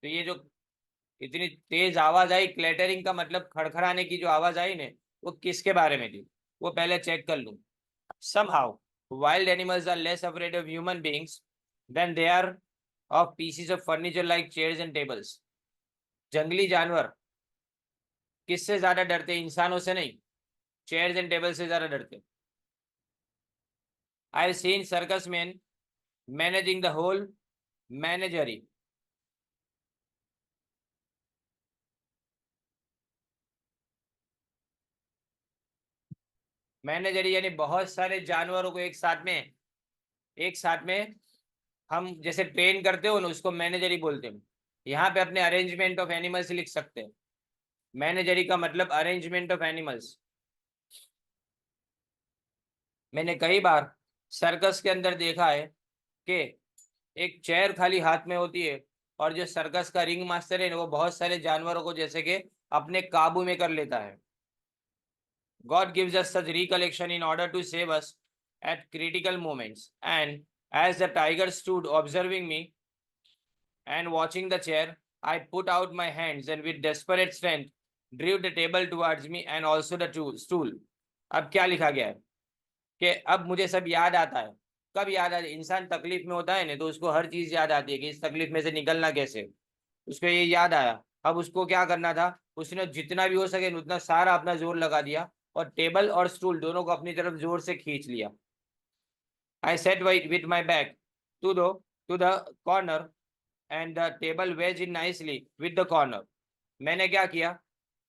तो ये जो इतनी तेज आवाज आई, क्लैटरिंग का मतलब खड़खड़ाने की जो आवाज आई ने, वो किसके बारे में थी, वो पहले चेक कर लूं। Somehow, wild animals are less afraid of human beings than they are of pieces of furniture like chairs and tables. जंगली जानवर किससे ज्यादा डरते? इंसानों से नहीं, चेयर्स एंड टेबल से ज्यादा डरते। I seen circus man managing the whole menagerie, menagerie यानी बहुत सारे जानवरों को एक साथ में हम जैसे ट्रेन करते हो ना, उसको मैनेजरी बोलते हैं। यहाँ पे अपने अरेंजमेंट ऑफ एनिमल्स लिख सकते हैं, मैनेजरी का मतलब अरेंजमेंट ऑफ एनिमल्स। मैंने कई बार सर्कस के अंदर देखा है कि एक चेयर खाली हाथ में होती है, और जो सर्कस का रिंग मास्टर है ना, वो बहुत सारे जानवरों को जैसे कि अपने काबू में कर लेता है। God gives us such recollection in order to save us at critical moments, and as the tiger stood observing me and watching the chair, I put out my hands and with desperate strength drew the table towards me and also the stool. अब क्या लिखा गया है कि अब मुझे सब याद आता है। कब याद आता है? इंसान तकलीफ में होता है ना, तो उसको हर चीज याद आती है कि इस तकलीफ में से निकलना कैसे। उसको ये याद आया। अब उसको क्या करना था, उसने जितना भी हो सके उतना सारा अपना जोर लगा दिया और टेबल और स्टूल दोनों को अपनी तरफ जोर से खींच लिया। I sat with my back to the corner and the table wedged in nicely with the corner. मैंने क्या किया,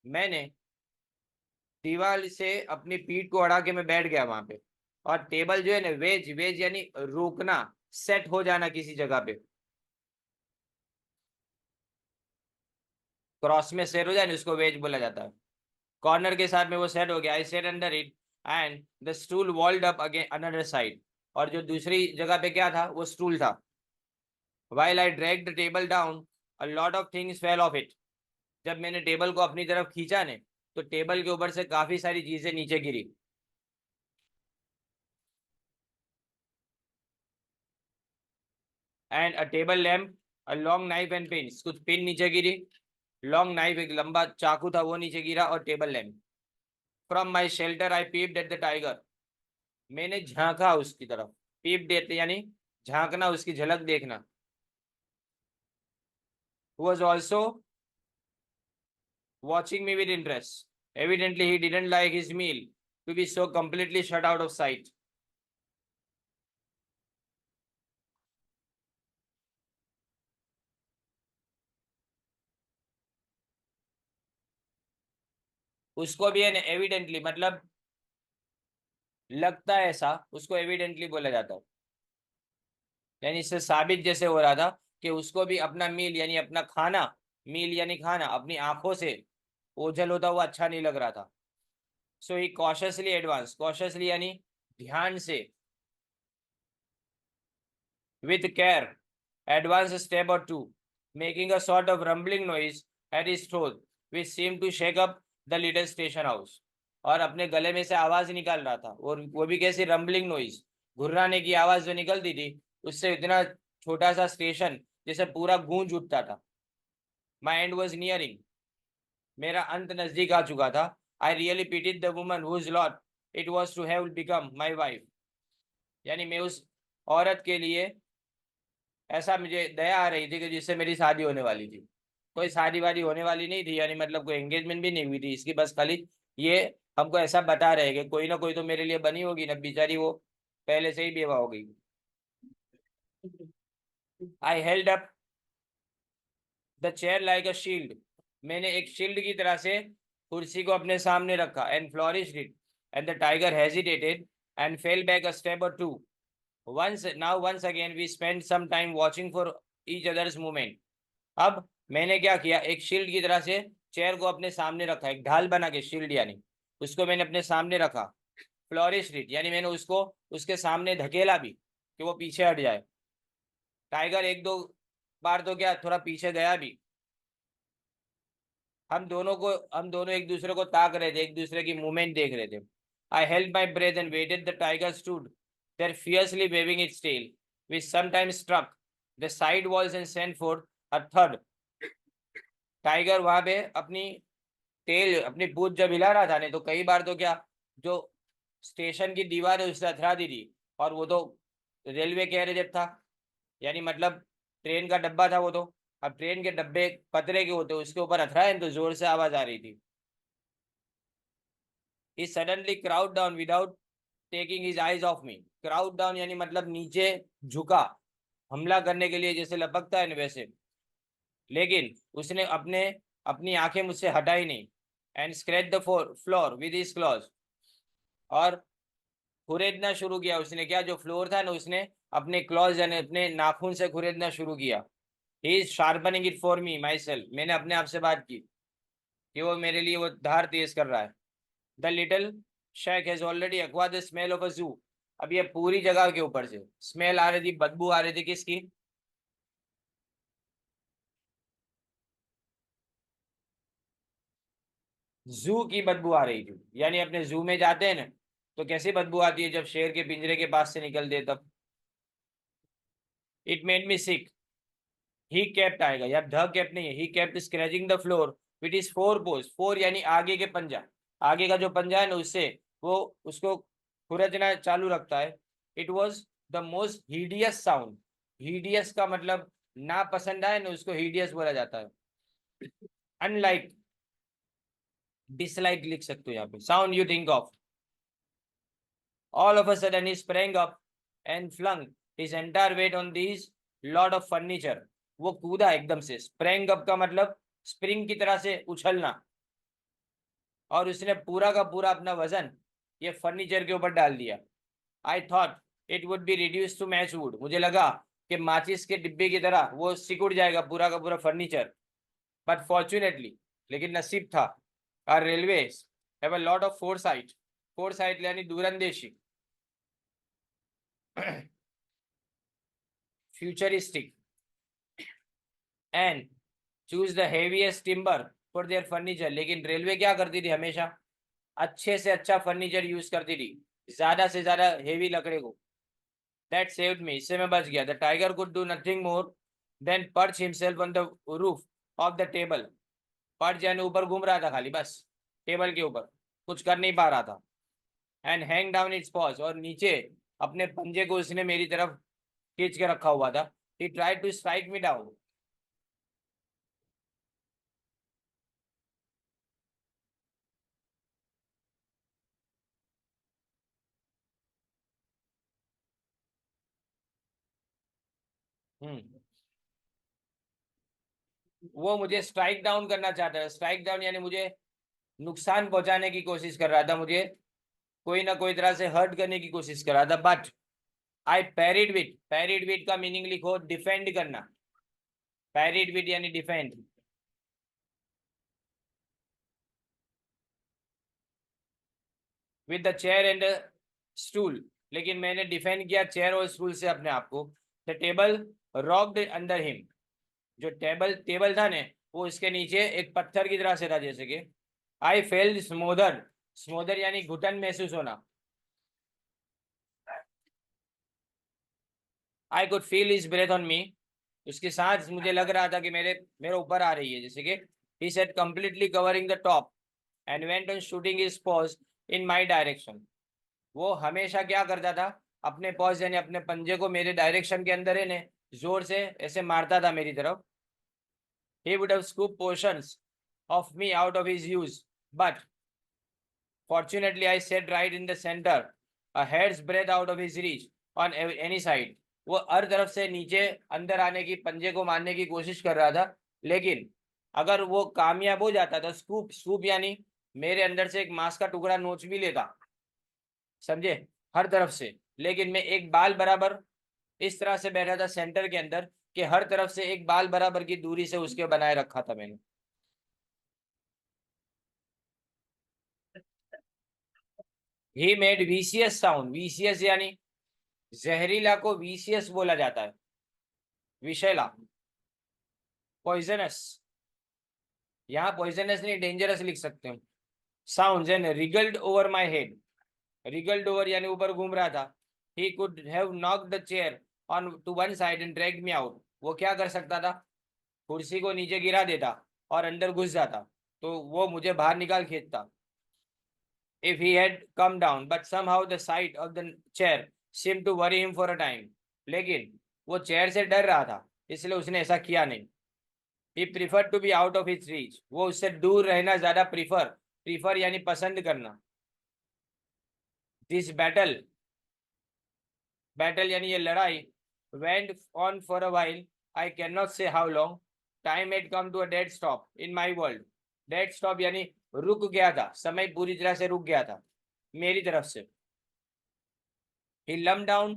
मैंने दीवार से अपनी पीठ को अड़ा के मैं बैठ गया वहां पे, और टेबल जो है ना, वेज वेज यानी रुकना, सेट हो जाना किसी जगह पे, क्रॉस में सेट हो जाए ना, उसको वेज बोला जाता है। कॉर्नर के साथ में वो सेट हो गया। I sat under it and the stool walled up again another side, और जो दूसरी जगह पे क्या था, वो स्टूल था। While I dragged the table down, a lot of things fell off it. जब मैंने टेबल को अपनी तरफ खींचा ने, तो टेबल के ऊपर से काफी सारी चीजें नीचे गिरी। And a table lamp, a long knife and pins, कुछ पिन नीचे गिरी। लॉन्ग नाइफ, एक लंबा चाकू था, वो नीचे गिरा, और table lamp. From my shelter I peeped at the tiger, मैंने झांका उसकी तरफ। पीप्ड एट यानी झांकना, उसकी झलक देखना। Was also watching me with interest. Evidently, he didn't like his meal to be so completely shut out of sight. उसको भी है ना, एविडेंटली मतलब लगता है ऐसा, उसको एविडेंटली बोला जाता है। यानी इससे साबित जैसे हो रहा था कि उसको भी अपना मील यानी अपना खाना, मील यानी खाना, अपनी आंखों से ओझल होता हुआ अच्छा नहीं लग रहा था। सो ही कॉशियसली एडवांस, कॉशियसली यानी ध्यान से, with care, advanced a step or two, making a sort of rumbling noise at his throat, which seemed to shake up the little station house. और अपने गले में से आवाज निकाल रहा था, और वो भी कैसी रंबलिंग नॉइज, घुर्राने की आवाज जो निकलती थी, उससे इतना छोटा सा स्टेशन जैसे पूरा गूंज उठता था। माई एंड वॉज नियरिंग, मेरा अंत नजदीक आ चुका था। I really pitied the woman whose lot it was to have become my wife, यानी मैं उस औरत के लिए ऐसा मुझे दया आ रही थी कि जिससे मेरी शादी होने वाली थी। कोई शादी वादी होने वाली नहीं थी, यानी मतलब कोई एंगेजमेंट भी नहीं हुई थी इसकी, बस खाली ये हमको ऐसा बता रहे कि कोई ना कोई तो मेरे लिए बनी होगी ना, बेचारी वो पहले से ही बेवा हो गई। I held up the chair like a shield, मैंने एक शील्ड की तरह से कुर्सी को अपने सामने रखा। And flourished it and the tiger hesitated and fell back a step और to. Once again we spent some time watching for each other's movement. अब मैंने क्या किया, एक शील्ड की तरह से चेयर को अपने सामने रखा, एक ढाल बना के, शील्ड यानी उसको मैंने अपने सामने रखा। फ्लोरिश इट यानी मैंने उसको उसके सामने धकेला भी कि वो पीछे हट जाए। टाइगर एक दो बार तो क्या, थोड़ा पीछे गया भी। हम दोनों एक दूसरे को ताक रहे थे, एक दूसरे की मूवमेंट देख रहे थे। I held my breath and waited the tiger stood there fiercely waving its tail which sometimes struck the side walls and sent forth a thud. Tiger वहां पे अपनी टेल, अपनी पूंछ जब हिला रहा था ने, तो कई बार तो क्या, जो स्टेशन की दीवार है उससे अथरा दी थी। और वो तो रेलवे कैरियर था, यानी मतलब ट्रेन का डब्बा था वो तो। अब ट्रेन के डब्बे पतरे के होते, उसके ऊपर अथराए तो जोर से आवाज आ रही थी। He suddenly crouched down without taking his eyes off me. Crouched down यानी मतलब नीचे झुका, हमला करने के लिए जैसे लपकता है ना वैसे। लेकिन उसने अपने अपनी आंखें मुझसे हटाई नहीं। And scratch the floor with his clause, और खुरेदना शुरू किया उसने, क्या जो फ्लोर था ना, उसने अपने क्लॉज यानी अपने नाखून से खुरेदना शुरू किया। He is sharpening it for me my self, मैंने अपने आप से बात की कि वो मेरे लिए वो धार तेज कर रहा है। The little shack has already acquired the smell of a zoo, अब ये पूरी जगह के ऊपर से स्मेल आ रही थी, बदबू आ रही थी, किसकी? जू की बदबू आ रही थी। यानी अपने जू में जाते हैं ना, तो कैसी बदबू आती है जब शेर के पिंजरे के पास से निकलते तब। It made me sick, he kept आएगा, या ध केप्ट नहीं है, he kept scratching the floor with is four pose, four यानी आगे के पंजा, आगे का जो पंजा है ना उससे वो उसको खुरचना चालू रखता है। It was the most hideous sound, hideous का मतलब ना पसंद आए ना उसको हीडियस बोला जाता है। अनलाइक, डिसलाइक लिख सकते हो यहाँ पे, sound you think of. All of a sudden he sprang up and flung his entire weight on these lot of furniture. वो कूदा एकदम से, sprang up का मतलब स्प्रिंग की तरह से उछलना, और उसने पूरा का पूरा अपना वजन ये फर्नीचर के ऊपर डाल दिया। I thought it would be reduce to match wood, मुझे लगा कि माचिस के डिब्बे की तरह वो सिकुड़ जाएगा पूरा का पूरा फर्नीचर। बट फॉर्चुनेटली, लेकिन नसीब था, our railways have a lot of foresight, foresight यानी दूरंदेशी, futuristic, and choose the heaviest timber for their furniture। लेकिन रेलवे क्या करती थी, हमेशा अच्छे से अच्छा फर्नीचर यूज करती थी, ज्यादा से ज्यादा हेवी लकड़े को। That saved me, इससे मैं बच गया। The tiger could do nothing more than perch himself on the roof of the table। perch यानी ऊपर घूम रहा था खाली, बस टेबल के ऊपर कुछ कर नहीं पा रहा था। And hang down its paws, और नीचे अपने पंजे को उसने मेरी तरफ खींच के रखा हुआ था। He tried to strike me down। वो मुझे स्ट्राइक डाउन करना चाहता है, स्ट्राइक डाउन यानी मुझे नुकसान पहुंचाने की कोशिश कर रहा था, मुझे कोई ना कोई तरह से हर्ट करने की कोशिश कर रहा था। बट आई पैरिड विट, पैरिड विट का मीनिंग लिखो डिफेंड करना, पैरिड विट यानी defend. With the chair and stool, लेकिन मैंने डिफेंड किया चेयर और स्टूल से अपने आप को। The table rocked under him, जो टेबल टेबल था ने वो इसके नीचे एक पत्थर की तरह से था जैसे कि। आई फेल्ड स्मोदर, स्मोदर यानी घुटन महसूस होना। I could feel his breath on me, उसकी सांस मुझे लग रहा था कि मेरे मेरे ऊपर आ रही है जैसे कि। He said completely covering the top and went on shooting his pause in my direction. वो हमेशा क्या करता था, अपने पॉज यानी अपने पंजे को मेरे डायरेक्शन के अंदर है ने जोर से ऐसे मारता था मेरी तरफ। he would have scooped portions of me out of his use, but fortunately I sat right in the center, a hair's breadth out of his reach on any side। वो हर तरफ से नीचे अंदर आने की, पंजे को मारने की कोशिश कर रहा था, लेकिन अगर वो कामयाब हो जाता था, स्कूप, स्कूप यानी मेरे अंदर से एक मांस का टुकड़ा नोच भी लेता, समझे, हर तरफ से। लेकिन मैं एक बाल बराबर इस तरह से बैठा था सेंटर के अंदर कि हर तरफ से एक बाल बराबर की दूरी से उसके बनाए रखा था मैंने। He made VCS sound, VCS यानी जहरीला को वीसीएस बोला जाता है, विषैला, पॉइजनस। यहाँ पॉइजनस नहीं डेंजरस लिख सकते हो। Sound and wriggled over my head, wriggled over यानी ऊपर घूम रहा था। He could have knocked the chair on to one side and dragged me out. वो क्या कर सकता था, कुर्सी को नीचे गिरा देता और अंदर घुस जाता, तो वो मुझे बाहर निकाल खींचता। if he had come down, but somehow the sight of the chair seemed to worry him for a time। लेकिन वो चेयर से डर रहा था इसलिए उसने ऐसा किया नहीं। he preferred to be out of his reach, वो उससे दूर रहना ज्यादा प्रीफर, प्रीफर यानी पसंद करना। this battle, battle यानी ये लड़ाई, went on for a while, I cannot say how long। time had come to a dead stop in my world। dead stop यानी रुक गया था, समय पूरी तरह से रुक गया था मेरी तरफ से। he lumped down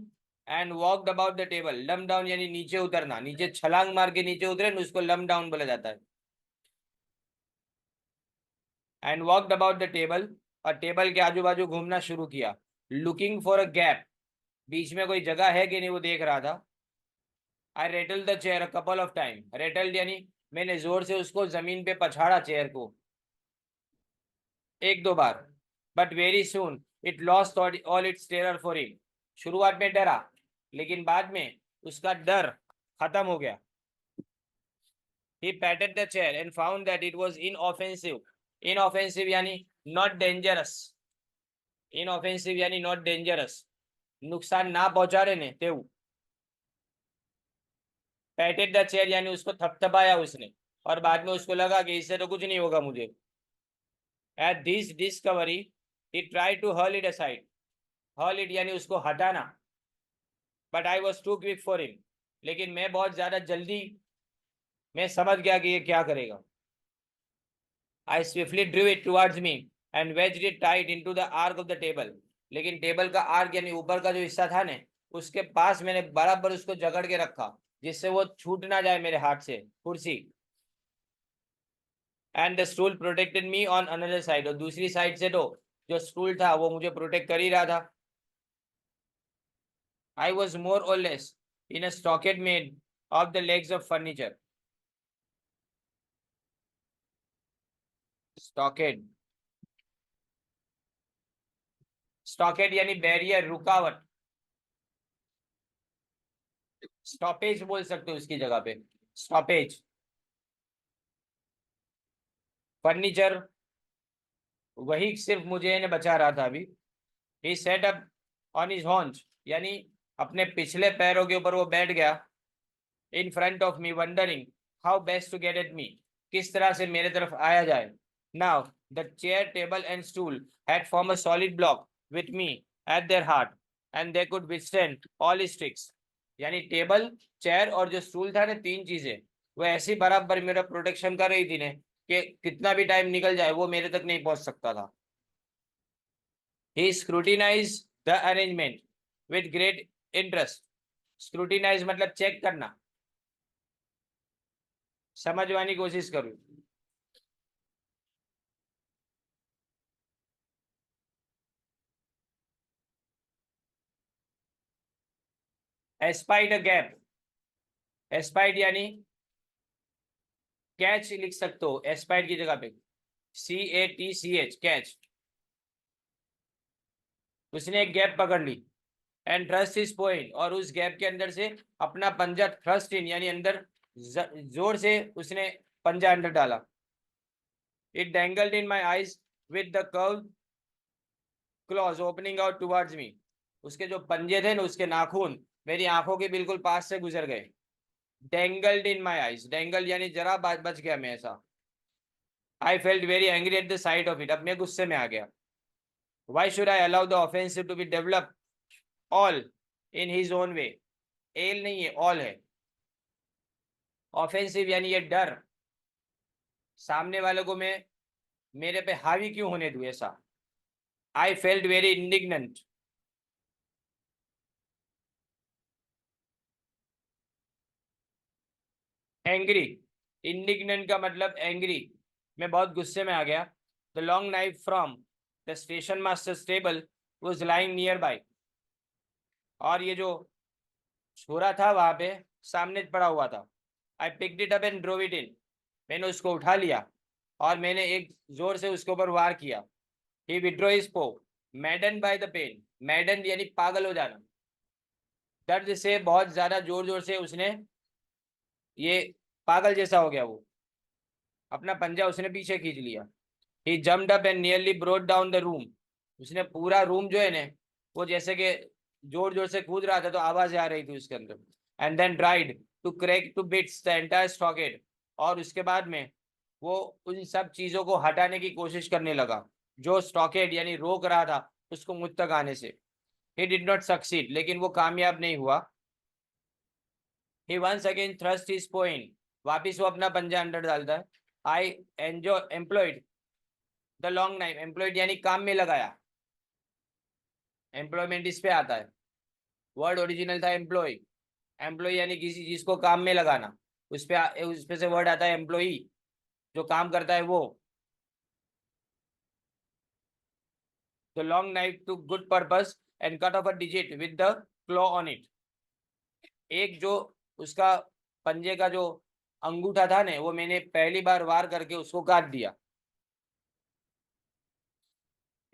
and walked about the table। lump down यानी नीचे उतरना, नीचे छलांग मार के नीचे उतरे न उसको lump down बोला जाता है। and walked about the table, और टेबल के आजू बाजू घूमना शुरू किया। looking for a gap, बीच में कोई जगह है कि नहीं वो देख रहा था। I rattled the chair a couple of time, rattled यानी मैंने जोर से उसको जमीन पे पछाड़ा चेयर को एक दो बार। But very soon it lost all its terror for him. शुरुआत में डरा लेकिन बाद में उसका डर खत्म हो गया। He patted the chair and found that it was inoffensive. Inoffensive यानी not dangerous. Inoffensive यानी not dangerous. नुकसान ना पहुंचा रहे ने तेऊ. Patted the chair यानी उसको थपथपाया उसने और बाद में उसको लगा कि इससे तो कुछ नहीं होगा मुझे. At this discovery, he tried to hurl it aside. Hurl it यानी उसको हटाना. But I was too quick for him. लेकिन मैं बहुत ज्यादा जल्दी मैं समझ गया कि ये क्या करेगा. I swiftly drew it towards me and wedged it tight into the arc of the table. लेकिन टेबल का आर्क यानी ऊपर का जो हिस्सा था ने उसके पास मैंने बराबर उसको जकड़ के रखा जिससे वो छूट ना जाए मेरे हाथ से कुर्सी. And the stool protected me on another side. और दूसरी साइड से तो जो स्टूल था वो मुझे प्रोटेक्ट कर ही रहा था. आई was more or less in a stockade made of the legs of furniture. Stockade stockade यानी बैरियर रुकावट. स्टॉपेज बोल सकते हो उसकी जगह पे. स्टॉपेज. फर्नीचर वही सिर्फ मुझे ने बचा रहा था अभी. He sat up on his horns यानी अपने पिछले पैरों के ऊपर वो बैठ गया. In front of me wondering how best to get at me. किस तरह से मेरे तरफ आया जाए. Now the chair table and stool had form a solid block with me at their heart and they could withstand all his tricks. यानी table chair और जो स्टूल था ना तीन चीजें वो ऐसी बराबर मेरा प्रोटेक्शन कर रही थी ने कि कितना भी टाइम निकल जाए वो मेरे तक नहीं पहुंच सकता था. He scrutinized the arrangement with great interest. Scrutinize मतलब चेक करना. समझवाने की कोशिश करूं. Espied a gap. Espied यानी कैच लिख सकते हो. एस्पाइड की जगह पे CATCH कैच. उसने एक गैप पकड़ ली. एंड थ्रस्ट इज पॉइंट और उस गैप के अंदर से अपना पंजा थ्रस्ट इन यानी अंदर जोर से उसने पंजा अंदर डाला. It dangled in my eyes with the curve claws opening out towards me. उसके जो पंजे थे ना उसके नाखून मेरी आंखों के बिल्कुल पास से गुजर गए. डैंगल्ड इन माई आईज. डैंगल्ड यानी जरा बच गया मैं ऐसा. I felt very angry at the sight of it. अब मैं गुस्से में आ गया. Why should I allow the offensive to be develop all in his own way. L नहीं है ऑल है. ऑफेंसिव यानी ये डर सामने वाले को मैं मेरे पे हावी क्यों होने दूं ऐसा. I felt very indignant. Angry. Indignant का मतलब एंग्री. मैं बहुत गुस्से में आ गया. The long knife from the station masters table was lying near by. और ये जो छुरा था वहां पे सामने पड़ा हुआ था. I picked it up and drove it in. मैंने उसको उठा लिया और मैंने एक जोर से उसके ऊपर वार किया. ही withdraw his paw madden by the pain. Madden यानी पागल हो जाना. दर्द से बहुत ज्यादा जोर जोर से उसने ये पागल जैसा हो गया वो. अपना पंजा उसने पीछे खींच लिया. He jumped up and nearly brought down the room. उसने पूरा रूम जो है ना वो जैसे कि जोर जोर से कूद रहा था तो आवाज आ रही थी उसके अंदर. And then tried to crack to bits the entire stockade. और उसके बाद में वो उन सब चीजों को हटाने की कोशिश करने लगा जो स्टॉकेड यानी रोक रहा था उसको मुझ तक आने से. He did not succeed. लेकिन वो कामयाब नहीं हुआ. He once again thrust his point. वापिस वो अपना पंजा अंदर डालता है. I employed the long knife. Employed यानी काम में लगाया. एम्प्लॉयमेंट इस पे आता है. वर्ड ओरिजिनल था एम्प्लॉय. एम्प्लॉय यानी किसी चीज को काम में लगाना. उस पे से वर्ड आता है एम्प्लॉई जो काम करता है वो. The long knife to good purpose and cut off a digit with the claw on it. एक जो उसका पंजे का जो अंगूठा था ने वो मैंने पहली बार वार करके उसको काट दिया.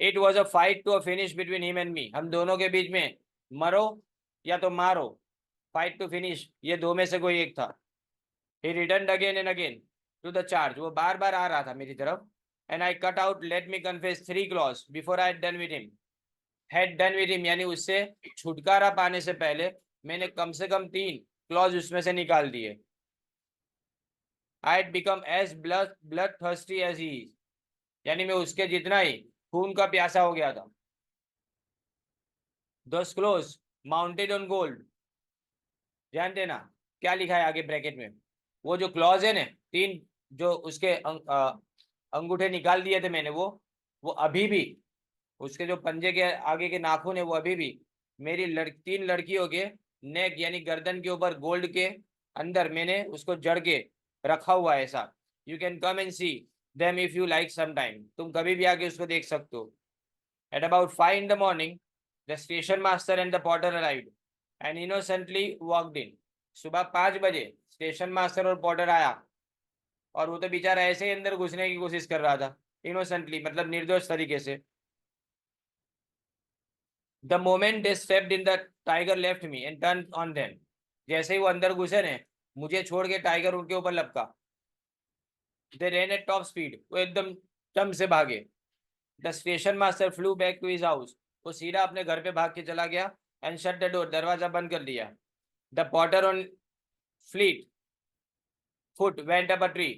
It was a fight to a finish between him and me. हम दोनों के बीच में मरो या तो मारो. फाइट टू फिनिश ये दो में से कोई एक था. He returned again and again to the charge. वो बार बार आ रहा था मेरी तरफ. And I cut out, let me confess, 3 claws before I had done with him. Had done with him यानी उससे छुटकारा पाने से पहले मैंने कम से कम 3 क्लॉज उसमें से निकाल दिए. I had become as bloodthirsty as he is. यानी मैं उसके जितना ही खून का प्यासा हो गया था. Those claws mounted on gold. ध्यान देना क्या लिखा है आगे ब्रैकेट में. वो जो क्लॉज है ना, 3 जो उसके अंगूठे निकाल दिए थे मैंने, वो अभी भी उसके जो पंजे के आगे के नाखून है वो अभी भी मेरी 3 लड़कियों के नेक यानी गर्दन के ऊपर गोल्ड के अंदर मैंने उसको जड़ के रखा हुआ है. ऐसा you can come and see them if you like some time. तुम कभी भी आके उसको देख सकते हो. At about 5 in the morning the station master and the porter arrived and innocently walked in. सुबह 5 बजे स्टेशन मास्टर और पॉटर आया और वो तो बेचारा ऐसे ही अंदर घुसने की कोशिश कर रहा था. इनोसेंटली मतलब निर्दोष तरीके से. The moment they stepped in, the tiger left me and turned on them. जैसे ही वो अंदर घुसे ने, मुझे छोड़ के टाइगर उनके ऊपर लपका. They ran at top speed. वो एकदम दम से भागे. The station master flew back to his house. वो सीधा अपने घर पे भाग के चला गया and shut the door. दरवाजा बंद कर दिया. The potter on fleet foot went up a tree.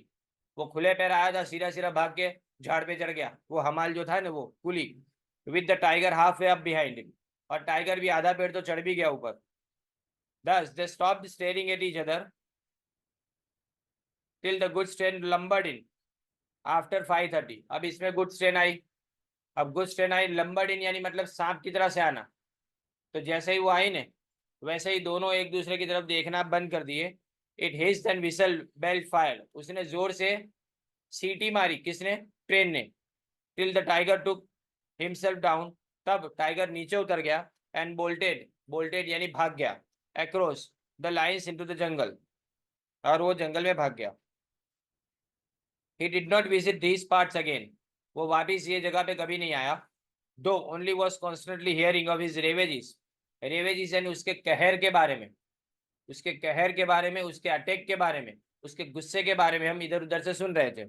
वो खुले पैर आया था, सीधा सीधा भाग के झाड़ पे चढ़ गया. वो हमाल जो था ना, वो कुली, with the tiger halfway up behind him. और टाइगर भी आधा पेड़ तो चढ़ भी गया ऊपर. Thus they stopped staring at each other till the goods train lumbered in after 5:30. अब इसमें गुड्स ट्रेन आई. अब गुड्स ट्रेन आई, लंबर्ड इन यानी मतलब सांप की तरह से आना. तो जैसे ही वो आई ने, वैसे ही दोनों एक दूसरे की तरफ देखना बंद कर दिए. It hissed and whistle bell fire. उसने जोर से सीटी मारी. किसने? ट्रेन ने. Till the tiger took himself down. तब टाइगर नीचे उतर गया. एंड बोल्टेड यानी भाग गया. Across the lines into the jungle. और वो जंगल में भाग गया. He did not visit these parts again. वो वापिस ये जगह पे कभी नहीं आया. Though only was constantly hearing of his ravages. रेवेजिस यानी उसके कहर के बारे में. उसके कहर के बारे में, उसके अटैक के बारे में, उसके गुस्से के बारे में हम इधर उधर से सुन रहे थे.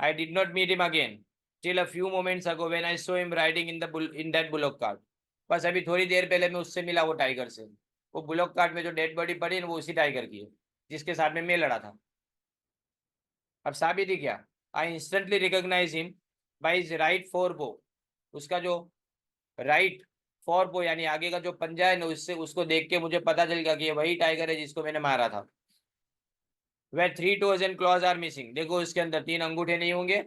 I did not meet him again till a few moments ago when I saw him riding in that bullock cart. बस अभी थोड़ी देर पहले मैं उससे मिला वो टाइगर से. वो बुलॉक कार्ट में जो डेड बॉडी पड़ी है वो उसी टाइगर की है जिसके साथ में मैं लड़ा था. अब साबित ही क्या. I instantly recognise him by his right fore paw. उसका जो राइट फोर पो यानी आगे का जो पंजा है ना, उससे उसको देख के मुझे पता चल गया कि ये वही टाइगर है जिसको मैंने मारा था. Where 3 toes and claws are missing. देखो उसके अंदर 3 अंगूठे नहीं होंगे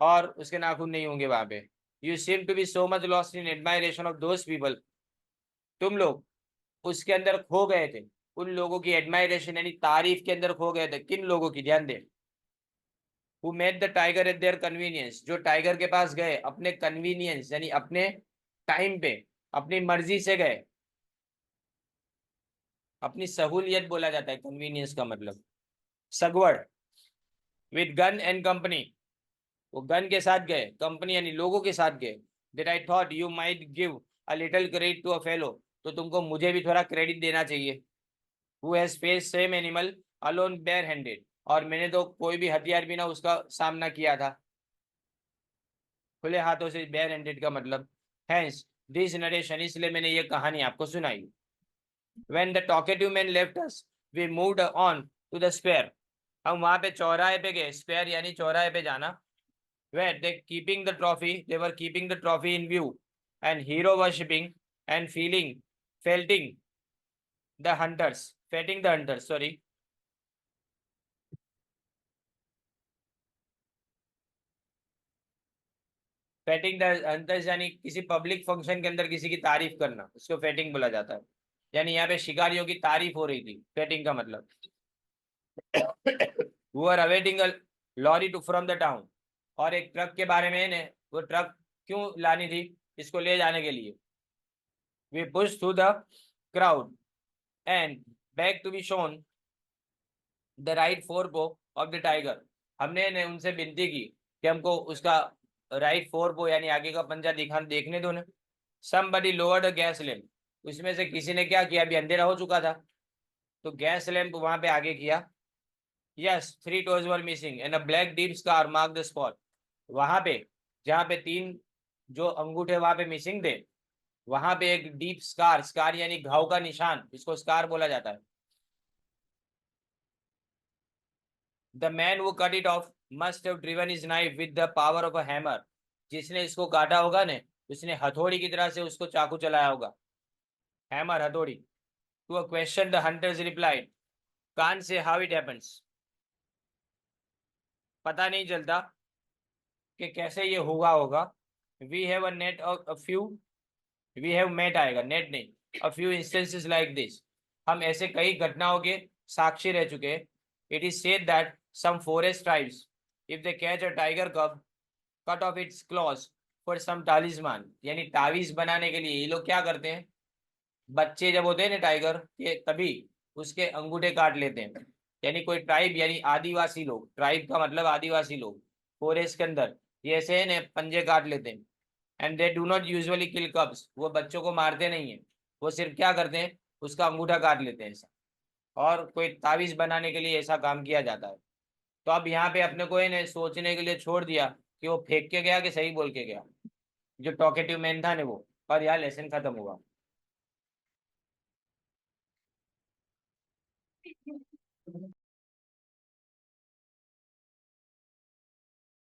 और उसके नाखून नहीं होंगे वहां पे. You seem to be so much lost in admiration of those people. तुम लोग उसके अंदर खो गए थे. उन लोगों की एडमायरेशन यानी तारीफ के अंदर खो गए थे. किन लोगों की? ध्यान दे. Who made the tiger at their convenience. जो टाइगर के पास गए अपने कन्वीनियंस यानी अपने टाइम पे, अपनी मर्जी से गए. अपनी सहूलियत बोला जाता है कन्वीनियंस का मतलब सगवड़. With gun and company. वो गन के साथ गए, कंपनी यानी लोगों के साथ गए. That I thought you might give a little credit to a fellow. तो तुमको मुझे भी थोड़ा क्रेडिट देना चाहिए. Who has face same animal alone bare handed. और मैंने तो कोई भी हथियार बिना उसका सामना किया था. खुले हाथों से, बेयर हैंडेड का मतलब. हैंस दिस नरेशन, इसलिए मैंने ये कहानी आपको सुनाई. When the talkative man left us we moved on to the square. हम वहां पे चौराहे पे गए. स्क्वायर यानी चौराहे पे जाना. Where they keeping the trophy, they were keeping the trophy in view and hero worshipping and felting the hunters, sorry. Feting the hunters यानी किसी पब्लिक फंक्शन के अंदर किसी की तारीफ करना, उसको फेटिंग बोला जाता है. यानी यहाँ पे शिकारियों की तारीफ हो रही थी. फेटिंग का मतलब. वो are awaiting a lorry to from the town. और एक ट्रक के बारे में ने, वो ट्रक क्यों लानी थी? इसको ले जाने के लिए. We push through the crowd and back to be shown the right fore paw of the tiger. हमने ने उनसे विनती की कि हमको उसका राइट फोर पो यानी आगे का पंजा देखने दो. Somebody lowered a gas lamp. उसमें से किसी ने क्या किया, अभी अंधेरा हो चुका था तो गैस लैंप वहां पे आगे किया. Yes 3 toes were missing and a black deep scar marked the spot. वहां पे जहां पे 3 जो अंगूठे वहां पे मिसिंग थे, वहां पे एक डीप स्कार, स्कार यानी घाव का निशान, इसको स्कार बोला जाता है. द मैन वो cut it of must have driven his knife with the power of a hammer. जिसने इसको काटा होगा ने, उसने हथौड़ी की तरह से उसको चाकू चलाया होगा. हैमर, हथौड़ी. To a question the hunters replied, कान से हाउ इट हैपेंस. पता नहीं चलता कि कैसे ये हुआ होगा. We have a net of a few, we have met आएगा, नेट नहीं. A few instances like this, हम ऐसे कई घटनाओं के साक्षी रह चुके हैं. It is said that some forest tribes if they catch a tiger cub cut off its claws for some talisman. यानी तावीज बनाने के लिए ये लोग क्या करते हैं, बच्चे जब होते हैं ना टाइगर के, तभी उसके अंगूठे काट लेते हैं. यानी कोई ट्राइब, यानी आदिवासी लोग, ट्राइब का मतलब आदिवासी लोग, फॉरेस्ट के अंदर ये ऐसे है ना पंजे काट लेते हैं. And they do not usually किल कब्स, वो बच्चों को मारते नहीं है, वो सिर्फ क्या करते हैं, उसका अंगूठा काट लेते हैं ऐसा. और कोई तावीज बनाने के लिए ऐसा काम किया जाता है. तो अब यहाँ पे अपने को इन्हें सोचने के लिए छोड़ दिया कि वो फेंक के गया कि सही बोल के गया, जो टॉकेटिव मैन था ना वो. और यहाँ लेसन खत्म हुआ.